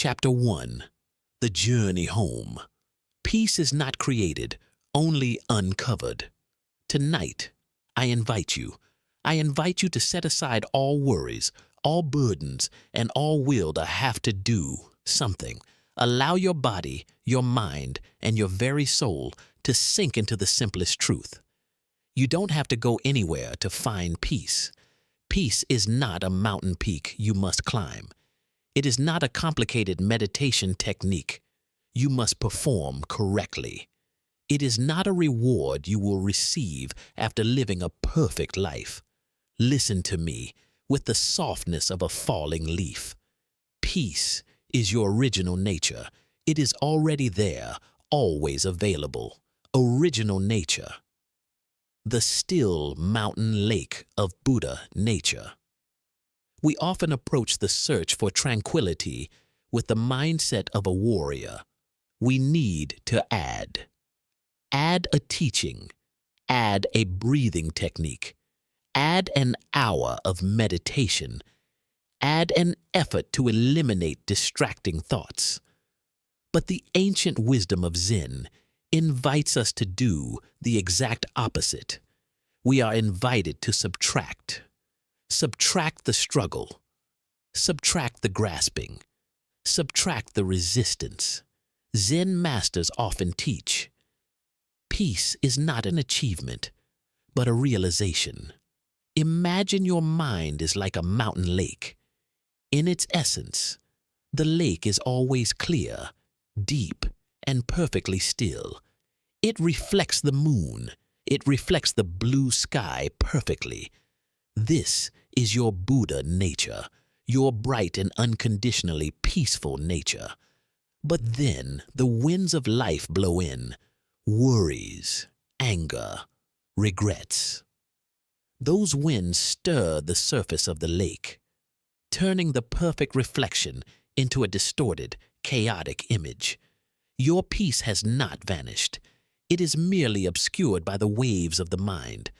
Chapter 1. The Journey Home. Peace is not created, only uncovered. Tonight, I invite you to set aside all worries, all burdens, and all will to have to do something. Allow your body, your mind, and your very soul to sink into the simplest truth. You don't have to go anywhere to find peace. Peace is not a mountain peak you must climb. It is not a complicated meditation technique you must perform correctly. It is not a reward you will receive after living a perfect life. Listen to me with the softness of a falling leaf. Peace is your original nature. It is already there, always available. Original nature. The still mountain lake of Buddha nature. We often approach the search for tranquility with the mindset of a warrior. We need to add. Add a teaching. Add a breathing technique. Add an hour of meditation. Add an effort to eliminate distracting thoughts. But the ancient wisdom of Zen invites us to do the exact opposite. We are invited to subtract. Subtract the struggle. Subtract the grasping. Subtract the resistance. Zen masters often teach, peace is not an achievement, but a realization. Imagine your mind is like a mountain lake. In its essence, the lake is always clear, deep, and perfectly still. It reflects the moon. It reflects the blue sky perfectly. This is your Buddha nature, your bright and unconditionally peaceful nature. But then the winds of life blow in, worries, anger, regrets. Those winds stir the surface of the lake, turning the perfect reflection into a distorted, chaotic image. Your peace has not vanished. It is merely obscured by the waves of the mind,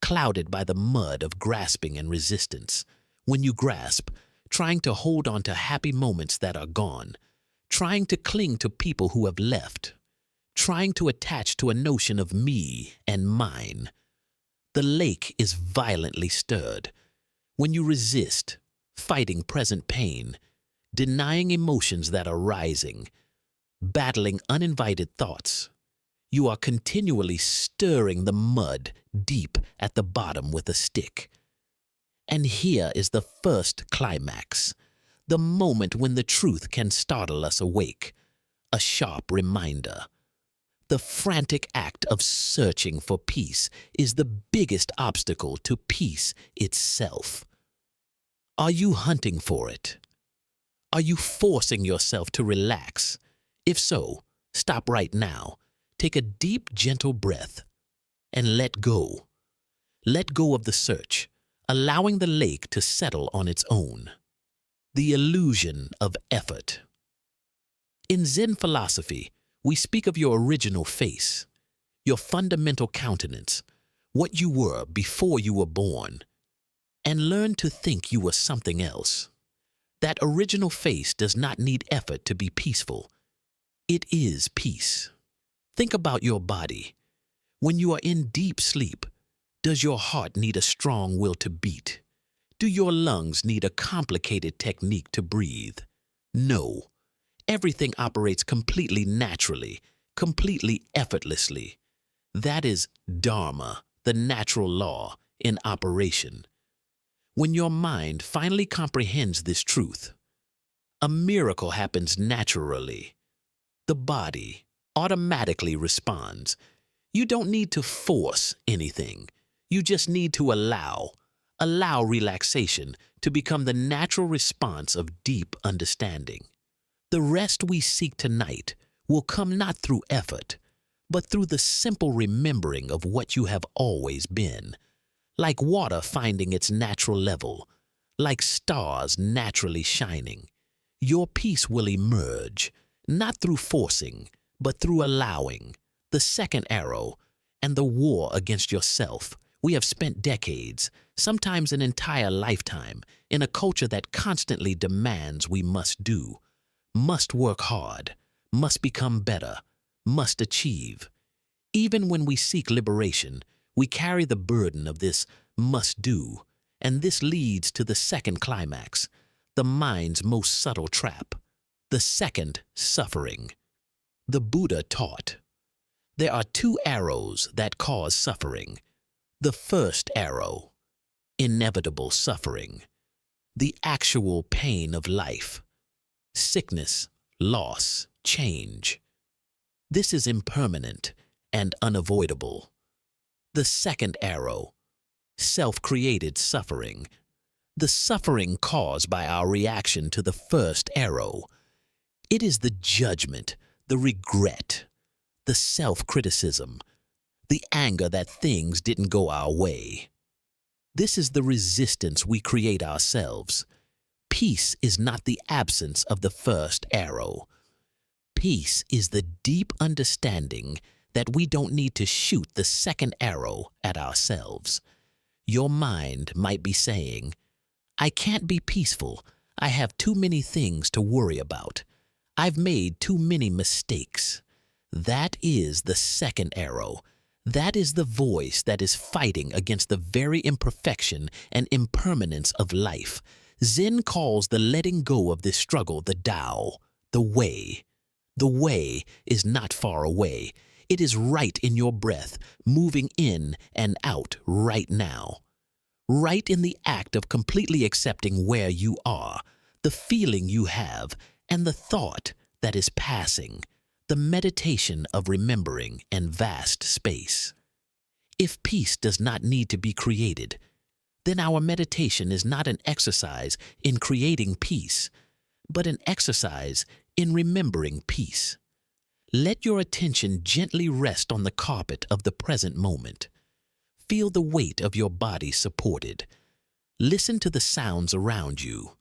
clouded by the mud of grasping and resistance. When you grasp, trying to hold on to happy moments that are gone, trying to cling to people who have left, trying to attach to a notion of me and mine, the lake is violently stirred. When you resist, fighting present pain, denying emotions that are rising, battling uninvited thoughts, you are continually stirring the mud deep at the bottom with a stick. And here is the first climax, the moment when the truth can startle us awake, a sharp reminder. The frantic act of searching for peace is the biggest obstacle to peace itself. Are you hunting for it? Are you forcing yourself to relax? If so, stop right now. Take a deep, gentle breath and let go. Let go of the search, allowing the lake to settle on its own. The illusion of effort. In Zen philosophy, we speak of your original face, your fundamental countenance, what you were before you were born, and learn to think you were something else. That original face does not need effort to be peaceful. It is peace. Think about your body. When you are in deep sleep, does your heart need a strong will to beat? Do your lungs need a complicated technique to breathe? No. Everything operates completely naturally, completely effortlessly. That is Dharma, the natural law, in operation. When your mind finally comprehends this truth, a miracle happens naturally. The body automatically responds. You don't need to force anything. You just need to allow relaxation to become the natural response of deep understanding. The rest we seek tonight will come not through effort, but through the simple remembering of what you have always been. Like water finding its natural level, like stars naturally shining, your peace will emerge, not through forcing, but through allowing. The second arrow and the war against yourself. We have spent decades, sometimes an entire lifetime, in a culture that constantly demands we must do. must work hard, must become better, must achieve. Even when we seek liberation, we carry the burden of this must do, and this leads to the second climax, the mind's most subtle trap, the second suffering. The Buddha taught, there are two arrows that cause suffering. The first arrow, inevitable suffering, the actual pain of life, sickness, loss, change. This is impermanent and unavoidable. The second arrow, self-created suffering, the suffering caused by our reaction to the first arrow. It is the judgment, the regret, the self-criticism, the anger that things didn't go our way. This is the resistance we create ourselves. Peace is not the absence of the first arrow. Peace is the deep understanding that we don't need to shoot the second arrow at ourselves. Your mind might be saying, I can't be peaceful. I have too many things to worry about. I've made too many mistakes. That is the second arrow. That is the voice that is fighting against the very imperfection and impermanence of life. Zen calls the letting go of this struggle the Tao, the way. The way is not far away. It is right in your breath, moving in and out right now. Right in the act of completely accepting where you are, the feeling you have, and the thought that is passing, the meditation of remembering and vast space. If peace does not need to be created, then our meditation is not an exercise in creating peace, but an exercise in remembering peace. Let your attention gently rest on the carpet of the present moment. Feel the weight of your body supported. Listen to the sounds around you.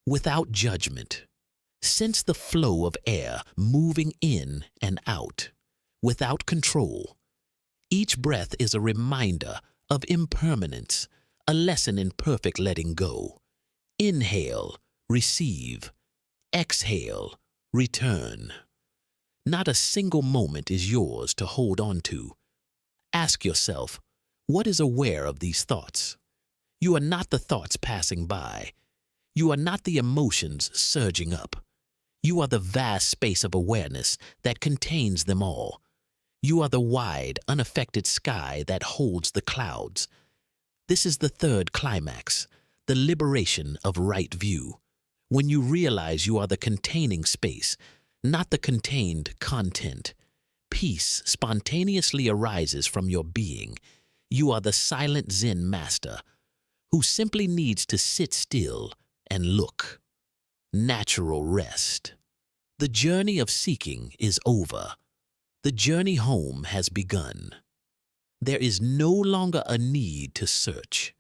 Without judgment, sense the flow of air moving in and out. Without control, each breath is a reminder of impermanence, a lesson in perfect letting go. Inhale, receive. Exhale, return. Not a single moment is yours to hold on to. Ask yourself, what is aware of these thoughts? You are not the thoughts passing by. You are not the emotions surging up. You are the vast space of awareness that contains them all. You are the wide, unaffected sky that holds the clouds. This is the third climax, the liberation of right view. When you realize you are the containing space, not the contained content, peace spontaneously arises from your being. You are the silent Zen master who simply needs to sit still and look. Natural rest. The journey of seeking is over. The journey home has begun. There is no longer a need to search,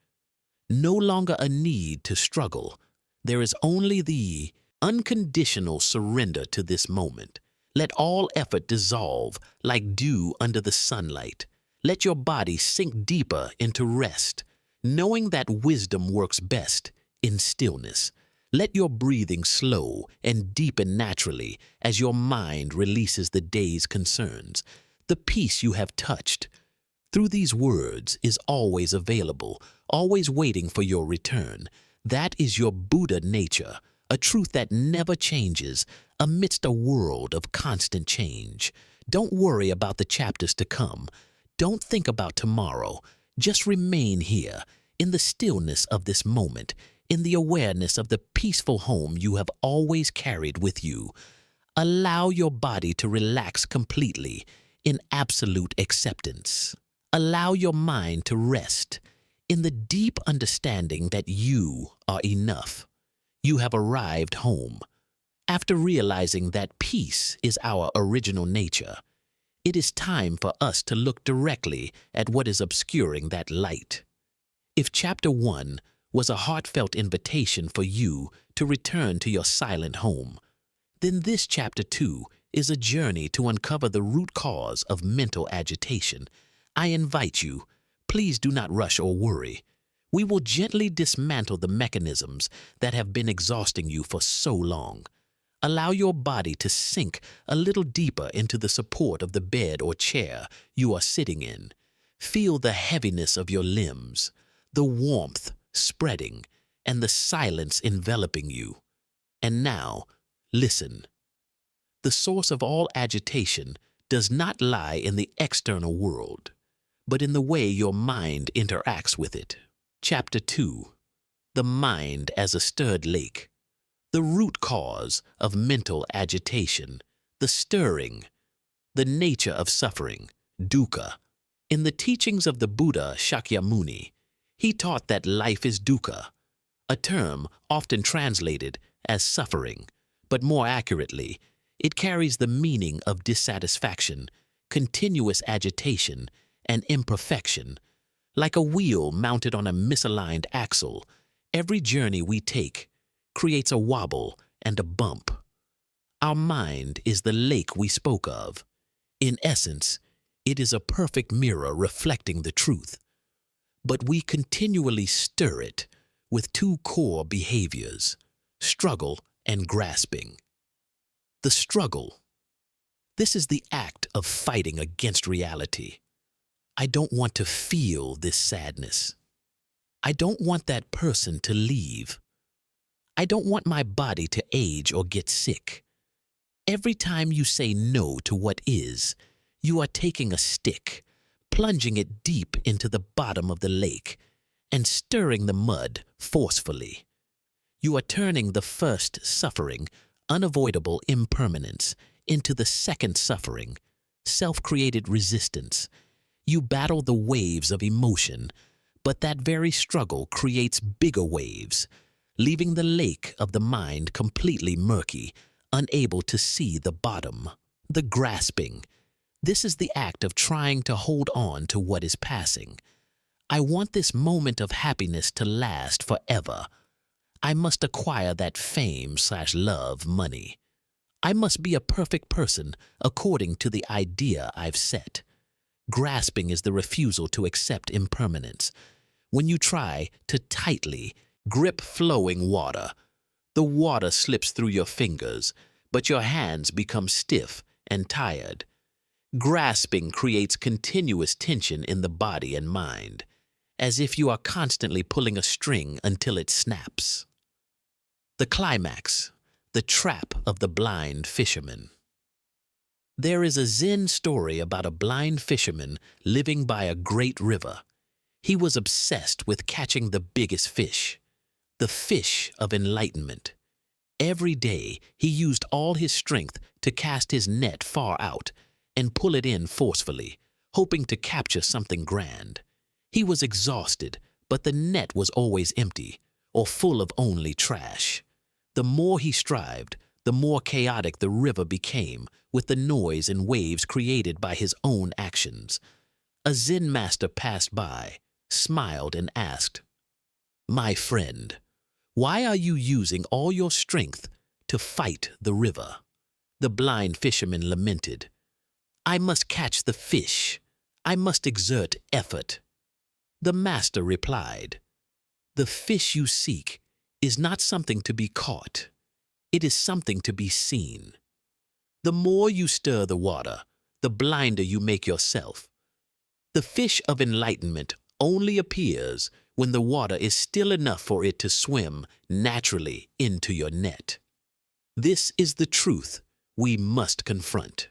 no longer a need to struggle. There is only the unconditional surrender to this moment. Let all effort dissolve like dew under the sunlight. Let your body sink deeper into rest, knowing that wisdom works best in stillness. Let your breathing slow and deepen naturally as your mind releases the day's concerns. The peace you have touched through these words is always available, always waiting for your return. That is your Buddha nature, a truth that never changes amidst a world of constant change. Don't worry about the chapters to come. Don't think about tomorrow. Just remain here, in the stillness of this moment, in the awareness of the peaceful home you have always carried with you. Allow your body to relax completely in absolute acceptance. Allow your mind to rest in the deep understanding that you are enough. You have arrived home. After realizing that peace is our original nature, it is time for us to look directly at what is obscuring that light. If Chapter 1 was a heartfelt invitation for you to return to your silent home, then this Chapter 2 is a journey to uncover the root cause of mental agitation. I invite you, please do not rush or worry. We will gently dismantle the mechanisms that have been exhausting you for so long. Allow your body to sink a little deeper into the support of the bed or chair you are sitting in. Feel the heaviness of your limbs, the warmth spreading, and the silence enveloping you. And now, listen. The source of all agitation does not lie in the external world, but in the way your mind interacts with it. Chapter 2. The Mind as a Stirred Lake. The root cause of mental agitation, the stirring, the nature of suffering, dukkha. In the teachings of the Buddha Shakyamuni, he taught that life is dukkha, a term often translated as suffering, but more accurately, it carries the meaning of dissatisfaction, continuous agitation, and imperfection. Like a wheel mounted on a misaligned axle, every journey we take creates a wobble and a bump. Our mind is the lake we spoke of. In essence, it is a perfect mirror reflecting the truth. But we continually stir it with two core behaviors, struggle and grasping. The struggle. This is the act of fighting against reality. I don't want to feel this sadness. I don't want that person to leave. I don't want my body to age or get sick. Every time you say no to what is, you are taking a stick, plunging it deep into the bottom of the lake, and stirring the mud forcefully. You are turning the first suffering, unavoidable impermanence, into the second suffering, self-created resistance. You battle the waves of emotion, but that very struggle creates bigger waves, leaving the lake of the mind completely murky, unable to see the bottom. The grasping. This is the act of trying to hold on to what is passing. I want this moment of happiness to last forever. I must acquire that fame/love, money. I must be a perfect person according to the idea I've set. Grasping is the refusal to accept impermanence. When you try to tightly grip flowing water, the water slips through your fingers, but your hands become stiff and tired. Grasping creates continuous tension in the body and mind, as if you are constantly pulling a string until it snaps. The climax, the trap of the blind fisherman. There is a Zen story about a blind fisherman living by a great river. He was obsessed with catching the biggest fish, the fish of enlightenment. Every day he used all his strength to cast his net far out and pull it in forcefully, hoping to capture something grand. He was exhausted, but the net was always empty or full of only trash. The more he strived, the more chaotic the river became with the noise and waves created by his own actions. A Zen master passed by, smiled, and asked, "My friend, why are you using all your strength to fight the river?" The blind fisherman lamented, "I must catch the fish. I must exert effort." The master replied, "The fish you seek is not something to be caught. It is something to be seen. The more you stir the water, the blinder you make yourself. The fish of enlightenment only appears when the water is still enough for it to swim naturally into your net." This is the truth we must confront.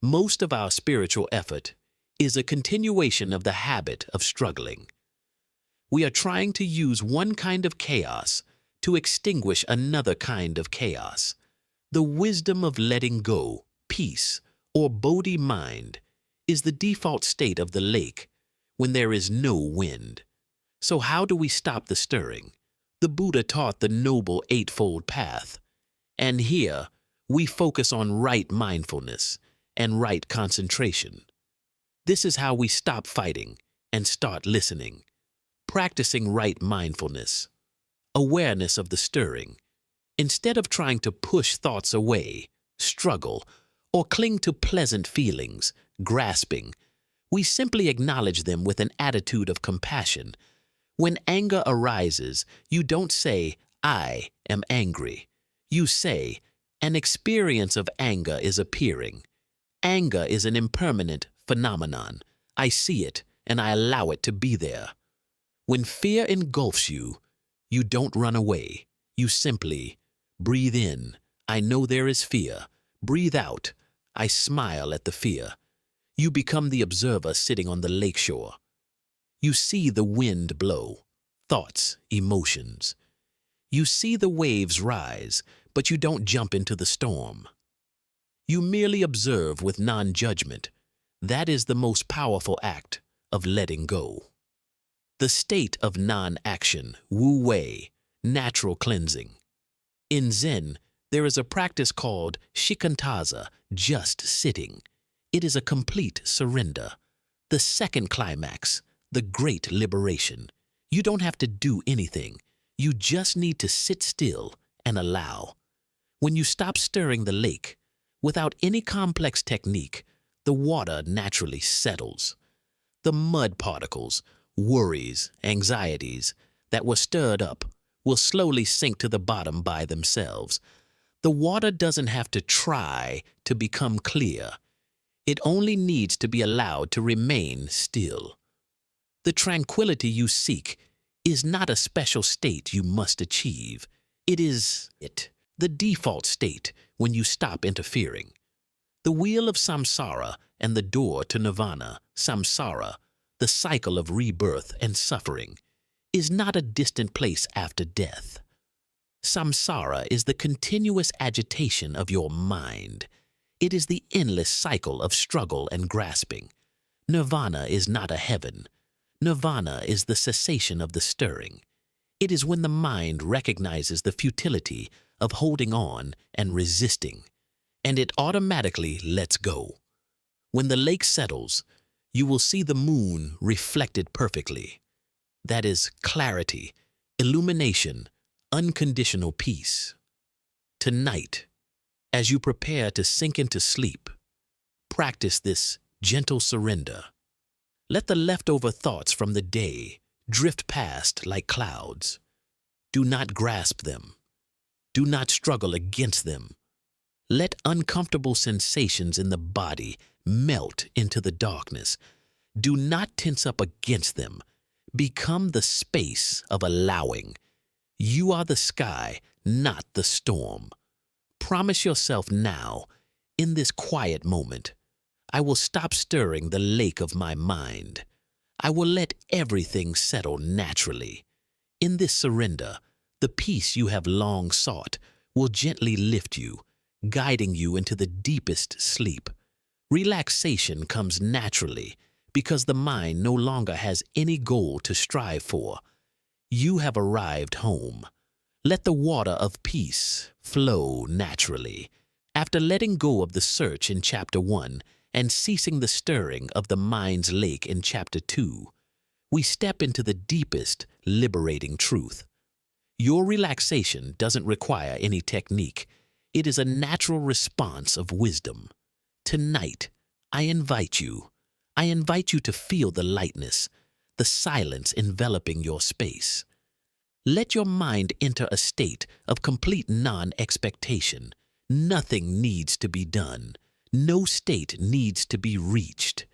Most of our spiritual effort is a continuation of the habit of struggling. We are trying to use one kind of chaos to extinguish another kind of chaos. The wisdom of letting go, peace, or Bodhi mind is the default state of the lake when there is no wind. So how do we stop the stirring? The Buddha taught the Noble Eightfold Path, and here we focus on right mindfulness and right concentration. This is how we stop fighting and start listening. Practicing right mindfulness, awareness of the stirring. Instead of trying to push thoughts away, struggle, or cling to pleasant feelings, grasping, we simply acknowledge them with an attitude of compassion. When anger arises, you don't say, "I am angry." You say, An experience of anger is appearing. Anger is an impermanent phenomenon. I see it, and I allow it to be there. When fear engulfs you, you don't run away. You simply breathe in. I know there is fear. Breathe out. I smile at the fear. You become the observer sitting on the lakeshore. You see the wind blow, thoughts, emotions. You see the waves rise, but you don't jump into the storm. You merely observe with non-judgment. That is the most powerful act of letting go. The state of non-action, Wu Wei, natural cleansing. In Zen, there is a practice called shikantaza, just sitting. It is a complete surrender. The second climax, the great liberation. You don't have to do anything. You just need to sit still and allow. When you stop stirring the lake, without any complex technique, the water naturally settles. The mud particles, worries, anxieties that were stirred up will slowly sink to the bottom by themselves. The water doesn't have to try to become clear. It only needs to be allowed to remain still. The tranquility you seek is not a special state you must achieve. It is the default state when you stop interfering. The wheel of samsara and the door to nirvana, samsara, the cycle of rebirth and suffering, is not a distant place after death. Samsara is the continuous agitation of your mind. It is the endless cycle of struggle and grasping. Nirvana is not a heaven. Nirvana is the cessation of the stirring. It is when the mind recognizes the futility of holding on and resisting, and it automatically lets go. When the lake settles, you will see the moon reflected perfectly. That is clarity, illumination, unconditional peace. Tonight, as you prepare to sink into sleep, practice this gentle surrender. Let the leftover thoughts from the day drift past like clouds. Do not grasp them. Do not struggle against them. Let uncomfortable sensations in the body melt into the darkness. Do not tense up against them. Become the space of allowing. You are the sky, not the storm. Promise yourself now, in this quiet moment, I will stop stirring the lake of my mind. I will let everything settle naturally. In this surrender, the peace you have long sought will gently lift you, guiding you into the deepest sleep. Relaxation comes naturally because the mind no longer has any goal to strive for. You have arrived home. Let the water of peace flow naturally. After letting go of the search in Chapter 1 and ceasing the stirring of the mind's lake in Chapter 2, we step into the deepest, liberating truth. Your relaxation doesn't require any technique. It is a natural response of wisdom. Tonight, I invite you to feel the lightness, the silence enveloping your space. Let your mind enter a state of complete non-expectation. Nothing needs to be done. No state needs to be reached.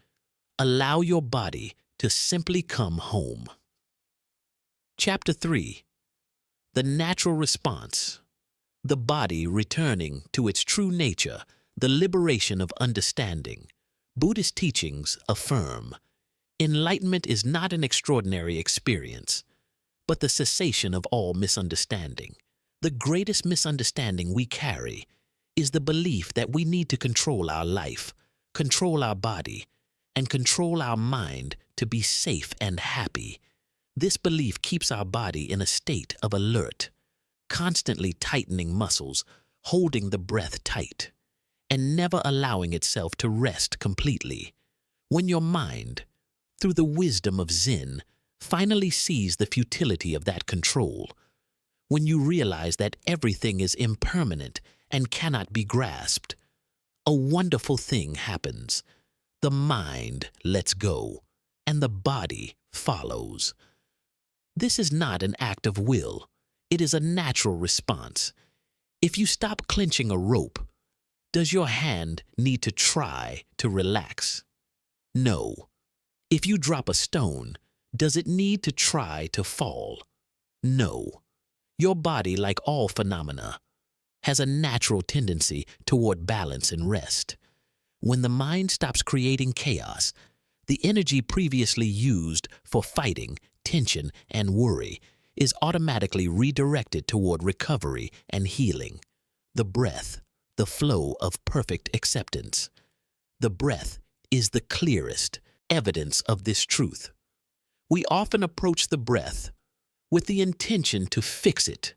Allow your body to simply come home. Chapter 3. The natural response. The body returning to its true nature, the liberation of understanding. Buddhist teachings affirm, enlightenment is not an extraordinary experience, but the cessation of all misunderstanding. The greatest misunderstanding we carry is the belief that we need to control our life, control our body, and control our mind to be safe and happy. This belief keeps our body in a state of alert, constantly tightening muscles, holding the breath tight, and never allowing itself to rest completely. When your mind, through the wisdom of Zen, finally sees the futility of that control, when you realize that everything is impermanent and cannot be grasped, a wonderful thing happens. The mind lets go, and the body follows. This is not an act of will. It is a natural response. If you stop clenching a rope, does your hand need to try to relax? No. If you drop a stone, does it need to try to fall? No. Your body, like all phenomena, has a natural tendency toward balance and rest. When the mind stops creating chaos, the energy previously used for fighting, tension, and worry is automatically redirected toward recovery and healing. The breath, the flow of perfect acceptance. The breath is the clearest evidence of this truth. We often approach the breath with the intention to fix it.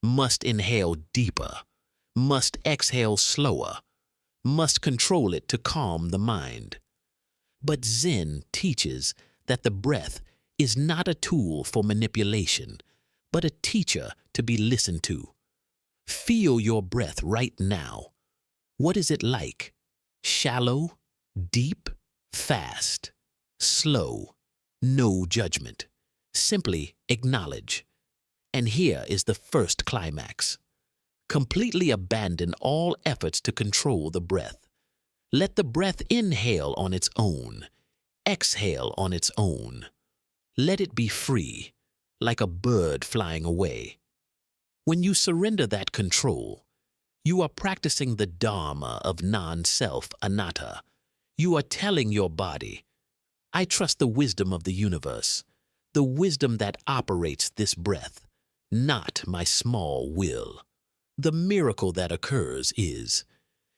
Must inhale deeper, must exhale slower, must control it to calm the mind. But Zen teaches that the breath is not a tool for manipulation, but a teacher to be listened to. Feel your breath right now. What is it like? Shallow, deep, fast, slow, no judgment. Simply acknowledge. And here is the first climax. Completely abandon all efforts to control the breath. Let the breath inhale on its own, exhale on its own. Let it be free, like a bird flying away. When you surrender that control, you are practicing the Dharma of non-self anatta. You are telling your body, I trust the wisdom of the universe, the wisdom that operates this breath, not my small will. The miracle that occurs is,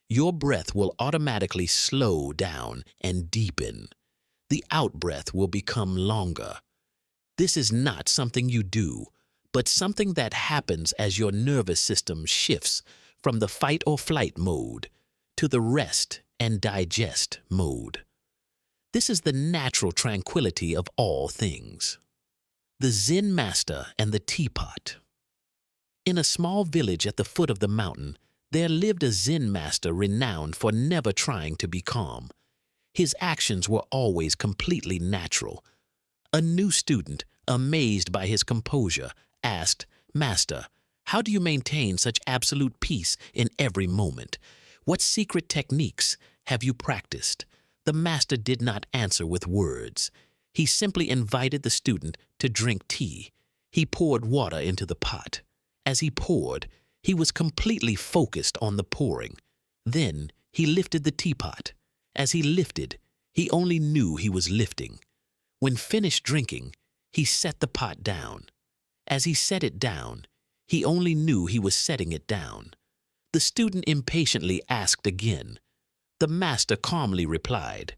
your breath will automatically slow down and deepen. The out-breath will become longer. This is not something you do, but something that happens as your nervous system shifts from the fight or flight mode to the rest and digest mode. This is the natural tranquility of all things. The Zen master and the teapot. In a small village at the foot of the mountain, there lived a Zen master renowned for never trying to be calm. His actions were always completely natural. A new student, amazed by his composure, asked, Master, how do you maintain such absolute peace in every moment? What secret techniques have you practiced? The master did not answer with words. He simply invited the student to drink tea. He poured water into the pot. As he poured, he was completely focused on the pouring. Then he lifted the teapot. As he lifted, he only knew he was lifting. When finished drinking, he set the pot down. As he set it down, he only knew he was setting it down. The student impatiently asked again. The master calmly replied,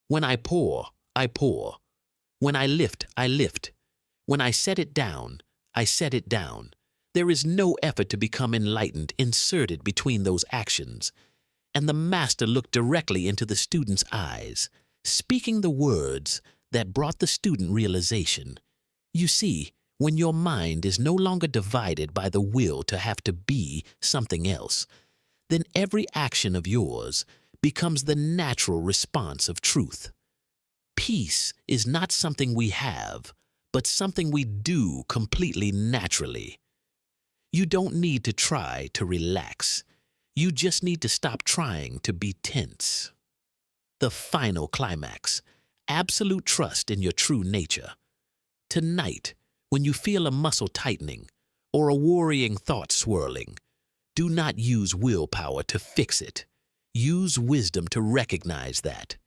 When I pour, I pour. When I lift, I lift. When I set it down, I set it down. There is no effort to become enlightened inserted between those actions. And the master looked directly into the student's eyes, speaking the words that brought the student realization. You see, when your mind is no longer divided by the will to have to be something else, then every action of yours becomes the natural response of truth. Peace is not something we have, but something we do completely naturally. You don't need to try to relax. You just need to stop trying to be tense. The final climax, absolute trust in your true nature. Tonight, when you feel a muscle tightening or a worrying thought swirling, do not use willpower to fix it. Use wisdom to recognize that.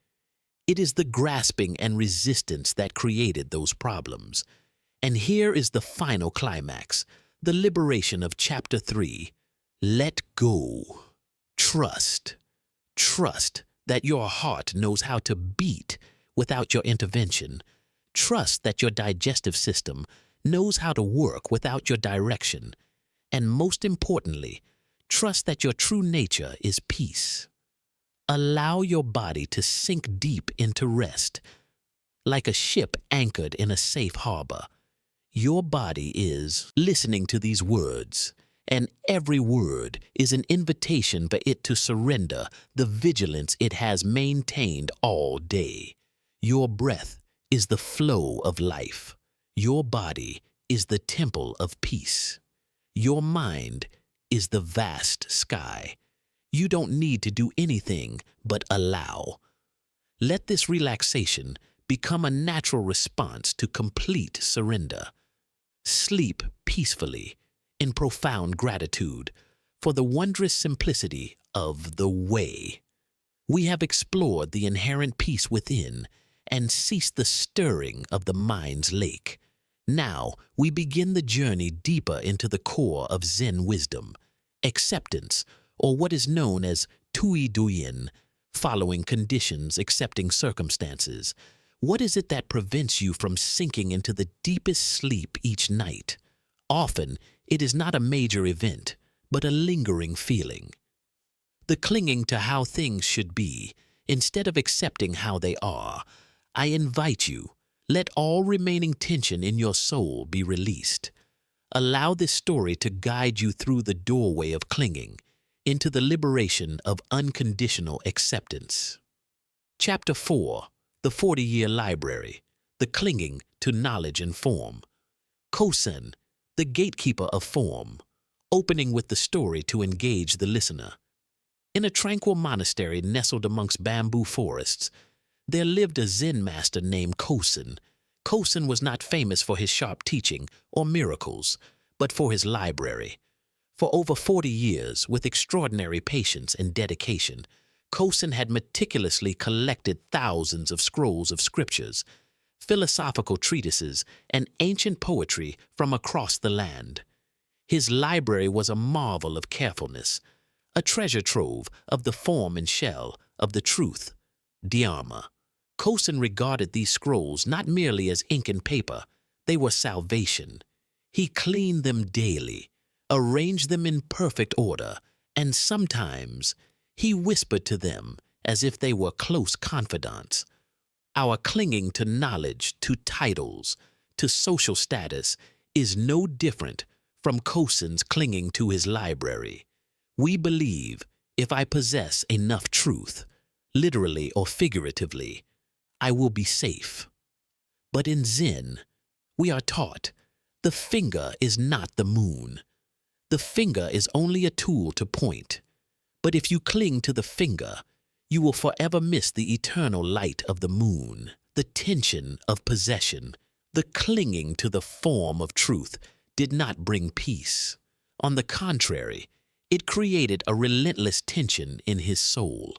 It is the grasping and resistance that created those problems. And here is the final climax, the liberation of Chapter 3. Let go. Trust. Trust that your heart knows how to beat without your intervention. Trust that your digestive system knows how to work without your direction. And most importantly, trust that your true nature is peace. Allow your body to sink deep into rest. Like a ship anchored in a safe harbor, your body is listening to these words, and every word is an invitation for it to surrender the vigilance it has maintained all day. Your breath is the flow of life. Your body is the temple of peace. Your mind is the vast sky. You don't need to do anything but allow. Let this relaxation become a natural response to complete surrender. Sleep peacefully in profound gratitude for the wondrous simplicity of the way. We have explored the inherent peace within and ceased the stirring of the mind's lake. Now we begin the journey deeper into the core of Zen wisdom, acceptance, or what is known as tui duyin, following conditions, accepting circumstances. What is it that prevents you from sinking into the deepest sleep each night? Often, it is not a major event, but a lingering feeling. The clinging to how things should be, instead of accepting how they are. I invite you, let all remaining tension in your soul be released. Allow this story to guide you through the doorway of clinging, into the liberation of unconditional acceptance. Chapter 4. The 40-Year Library, the clinging to knowledge and form. Kosen, the gatekeeper of form, opening with the story to engage the listener. In a tranquil monastery nestled amongst bamboo forests, there lived a Zen master named Kosen. Kosen was not famous for his sharp teaching or miracles, but for his library. For over 40 years, with extraordinary patience and dedication, Kosen had meticulously collected thousands of scrolls of scriptures, philosophical treatises, and ancient poetry from across the land. His library was a marvel of carefulness, a treasure trove of the form and shell of the truth, Dharma. Kosen regarded these scrolls not merely as ink and paper, they were salvation. He cleaned them daily, arranged them in perfect order, and sometimes he whispered to them as if they were close confidants. Our clinging to knowledge, to titles, to social status is no different from Kosen's clinging to his library. We believe if I possess enough truth, literally or figuratively, I will be safe. But in Zen, we are taught the finger is not the moon. The finger is only a tool to point. But if you cling to the finger, you will forever miss the eternal light of the moon, the tension of possession. The clinging to the form of truth did not bring peace. On the contrary, it created a relentless tension in his soul.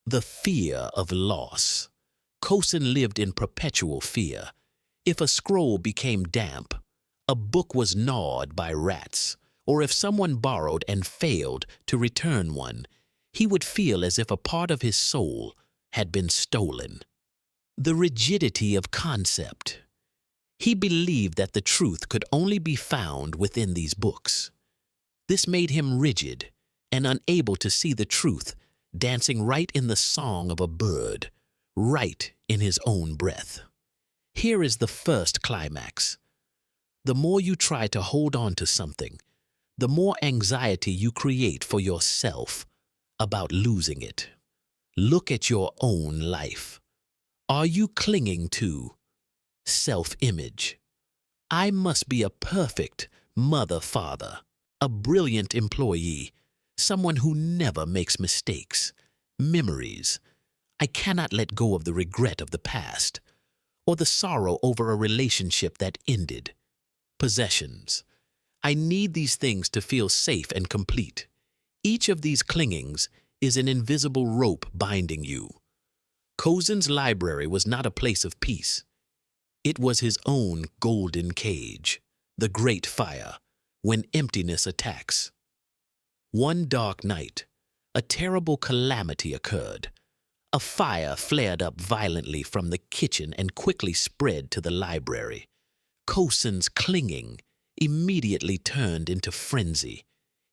The fear of loss. Kosen lived in perpetual fear. If a scroll became damp, a book was gnawed by rats, or if someone borrowed and failed to return one, he would feel as if a part of his soul had been stolen. The rigidity of concept. He believed that the truth could only be found within these books. This made him rigid and unable to see the truth dancing right in the song of a bird, right in his own breath. Here is the first climax. The more you try to hold on to something, the more anxiety you create for yourself about losing it. Look at your own life. Are you clinging to self-image? I must be a perfect mother, father, a brilliant employee, someone who never makes mistakes, memories. I cannot let go of the regret of the past, or the sorrow over a relationship that ended. Possessions. I need these things to feel safe and complete. Each of these clingings is an invisible rope binding you. Kosen's library was not a place of peace. It was his own golden cage, the great fire, when emptiness attacks. One dark night, a terrible calamity occurred. A fire flared up violently from the kitchen and quickly spread to the library. Kosen's clinging immediately turned into frenzy.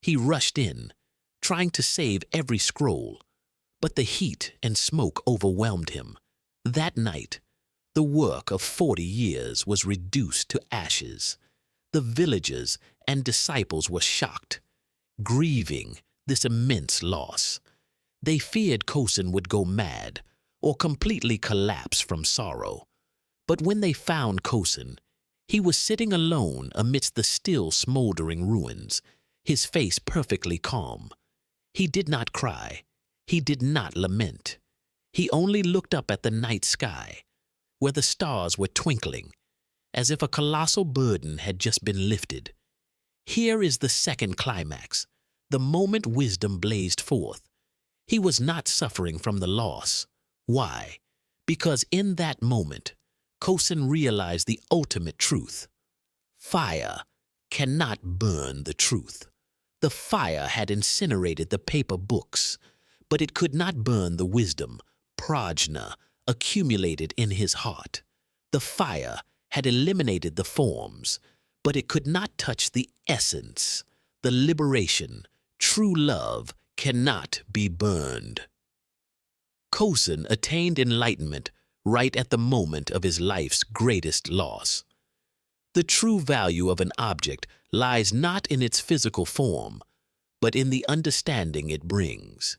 He rushed in, trying to save every scroll, but the heat and smoke overwhelmed him. That night, the work of 40 years was reduced to ashes. The villagers and disciples were shocked, grieving this immense loss. They feared Kosen would go mad or completely collapse from sorrow. But when they found Kosen, he was sitting alone amidst the still smoldering ruins, his face perfectly calm. He did not cry. He did not lament. He only looked up at the night sky, where the stars were twinkling, as if a colossal burden had just been lifted. Here is the second climax, the moment wisdom blazed forth. He was not suffering from the loss. Why? Because in that moment, Kosen realized the ultimate truth. Fire cannot burn the truth. The fire had incinerated the paper books, but it could not burn the wisdom, prajna, accumulated in his heart. The fire had eliminated the forms, but it could not touch the essence. The liberation, true love, cannot be burned. Kosen attained enlightenment right at the moment of his life's greatest loss. The true value of an object lies not in its physical form, but in the understanding it brings.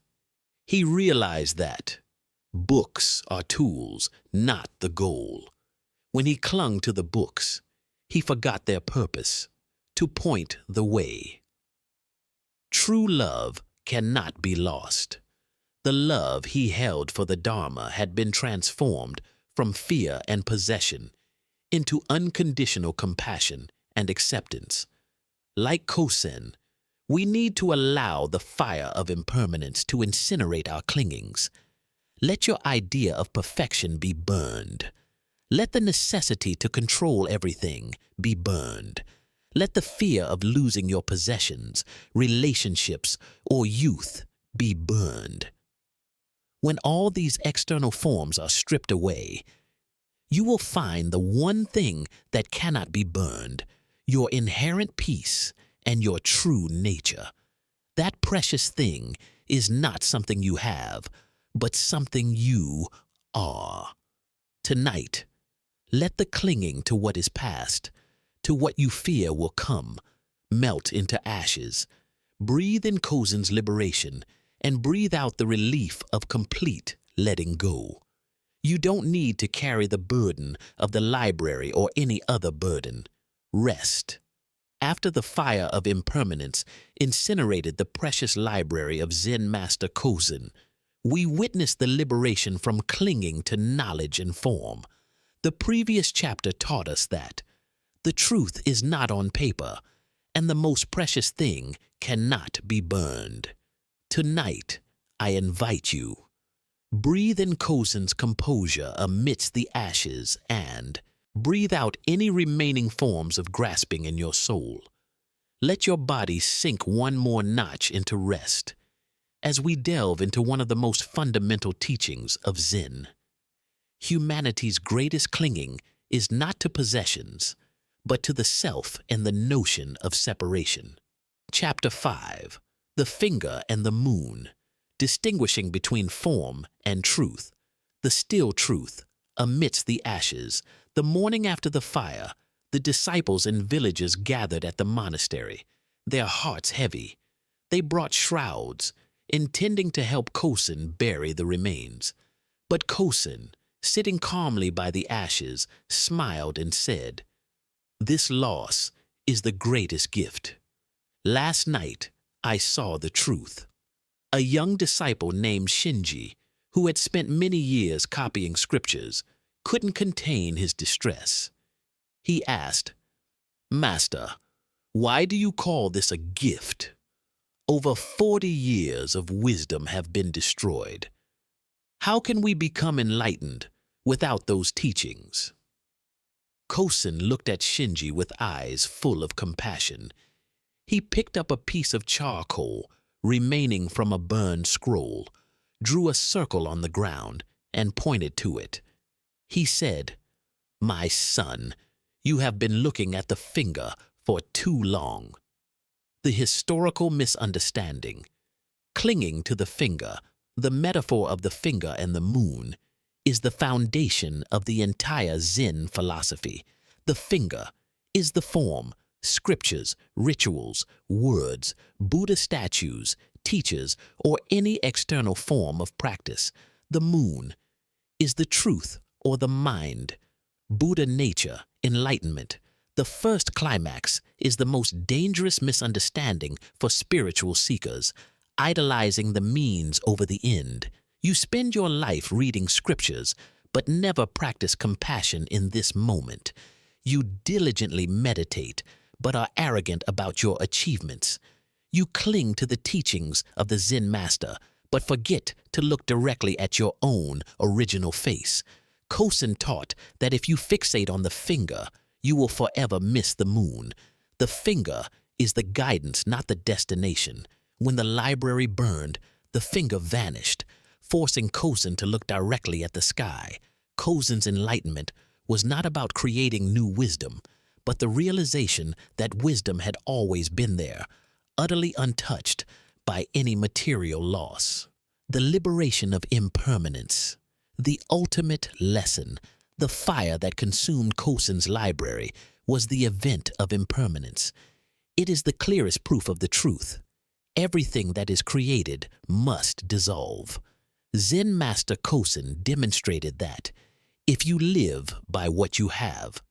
He realized that books are tools, not the goal. When he clung to the books, he forgot their purpose, to point the way. True love cannot be lost. The love he held for the Dharma had been transformed from fear and possession into unconditional compassion and acceptance. Like Kosen, we need to allow the fire of impermanence to incinerate our clingings. Let your idea of perfection be burned. Let the necessity to control everything be burned. Let the fear of losing your possessions, relationships, or youth be burned. When all these external forms are stripped away, you will find the one thing that cannot be burned, your inherent peace and your true nature. That precious thing is not something you have, but something you are. Tonight, let the clinging to what is past, to what you fear will come, melt into ashes. Breathe in Kosen's liberation and breathe out the relief of complete letting go. You don't need to carry the burden of the library or any other burden. Rest. After the fire of impermanence incinerated the precious library of Zen Master Kosen, we witnessed the liberation from clinging to knowledge and form. The previous chapter taught us that the truth is not on paper, and the most precious thing cannot be burned. Tonight, I invite you. Breathe in Kosen's composure amidst the ashes and breathe out any remaining forms of grasping in your soul. Let your body sink one more notch into rest as we delve into one of the most fundamental teachings of Zen. Humanity's greatest clinging is not to possessions, but to the self and the notion of separation. Chapter 5. The Finger and the Moon. Distinguishing between form and truth. The still truth. Amidst the ashes, the morning after the fire, the disciples and villagers gathered at the monastery, their hearts heavy. They brought shrouds, intending to help Kosen bury the remains. But Kosen, sitting calmly by the ashes, smiled and said, "This loss is the greatest gift. Last night, I saw the truth." A young disciple named Shinji, who had spent many years copying scriptures, couldn't contain his distress. He asked, "Master, why do you call this a gift? Over 40 years of wisdom have been destroyed. How can we become enlightened without those teachings?" Kosen looked at Shinji with eyes full of compassion. He picked up a piece of charcoal remaining from a burned scroll, drew a circle on the ground, and pointed to it. He said, "My son, you have been looking at the finger for too long." The historical misunderstanding. Clinging to the finger, the metaphor of the finger and the moon, is the foundation of the entire Zen philosophy. The finger is the form, scriptures, rituals, words, Buddha statues, teachers, or any external form of practice. The moon is the truth or the mind, Buddha nature, enlightenment. The first climax is the most dangerous misunderstanding for spiritual seekers, idolizing the means over the end. You spend your life reading scriptures, but never practice compassion in this moment. You diligently meditate, but are arrogant about your achievements. You cling to the teachings of the Zen master, but forget to look directly at your own original face. Kosen taught that if you fixate on the finger, you will forever miss the moon. The finger is the guidance, not the destination. When the library burned, the finger vanished, forcing Kosen to look directly at the sky. Kosen's enlightenment was not about creating new wisdom, but the realization that wisdom had always been there, utterly untouched by any material loss. The liberation of impermanence. The ultimate lesson, the fire that consumed Kosen's library, was the event of impermanence. It is the clearest proof of the truth. Everything that is created must dissolve. Zen Master Kosen demonstrated that if you live by what you have,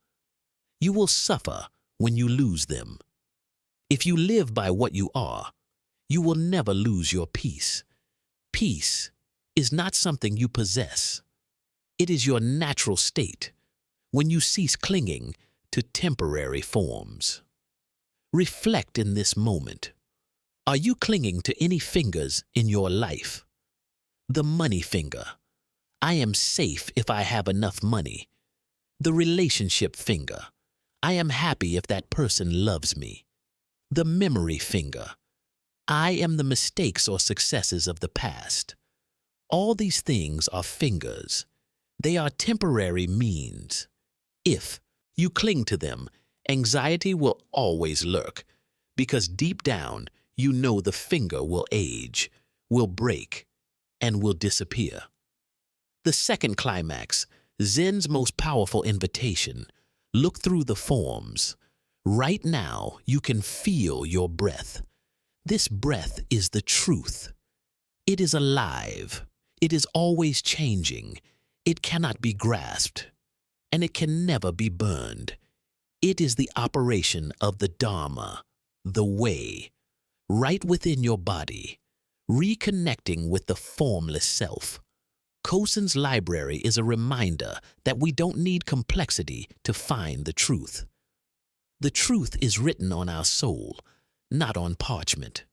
you will suffer when you lose them. If you live by what you are, you will never lose your peace. Peace is not something you possess. It is your natural state when you cease clinging to temporary forms. Reflect in this moment. Are you clinging to any fingers in your life? The money finger. I am safe if I have enough money. The relationship finger. I am happy if that person loves me. The memory finger. I am the mistakes or successes of the past. All these things are fingers. They are temporary means. If you cling to them, anxiety will always lurk, because deep down you know the finger will age, will break, and will disappear. The second climax, Zen's most powerful invitation. Look through the forms. Right now you can feel your breath. This breath is the truth. It is alive. It is always changing. It cannot be grasped, and it can never be burned. It is the operation of the Dharma, the way, right within your body, reconnecting with the formless self. Kosen's library is a reminder that we don't need complexity to find the truth. The truth is written on our soul, not on parchment.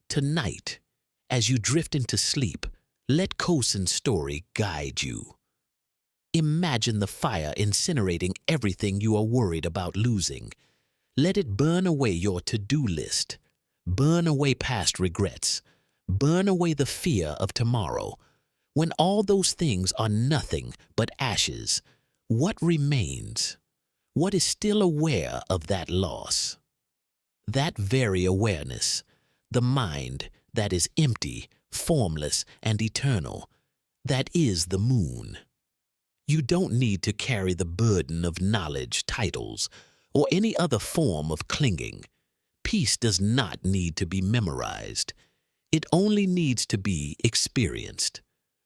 Tonight, as you drift into sleep, let Kosen's story guide you. Imagine the fire incinerating everything you are worried about losing. Let it burn away your to-do list. Burn away past regrets. Burn away the fear of tomorrow. When all those things are nothing but ashes, what remains? What is still aware of that loss? That very awareness, the mind that is empty, formless, and eternal, that is the moon. You don't need to carry the burden of knowledge, titles, or any other form of clinging. Peace does not need to be memorized. It only needs to be experienced.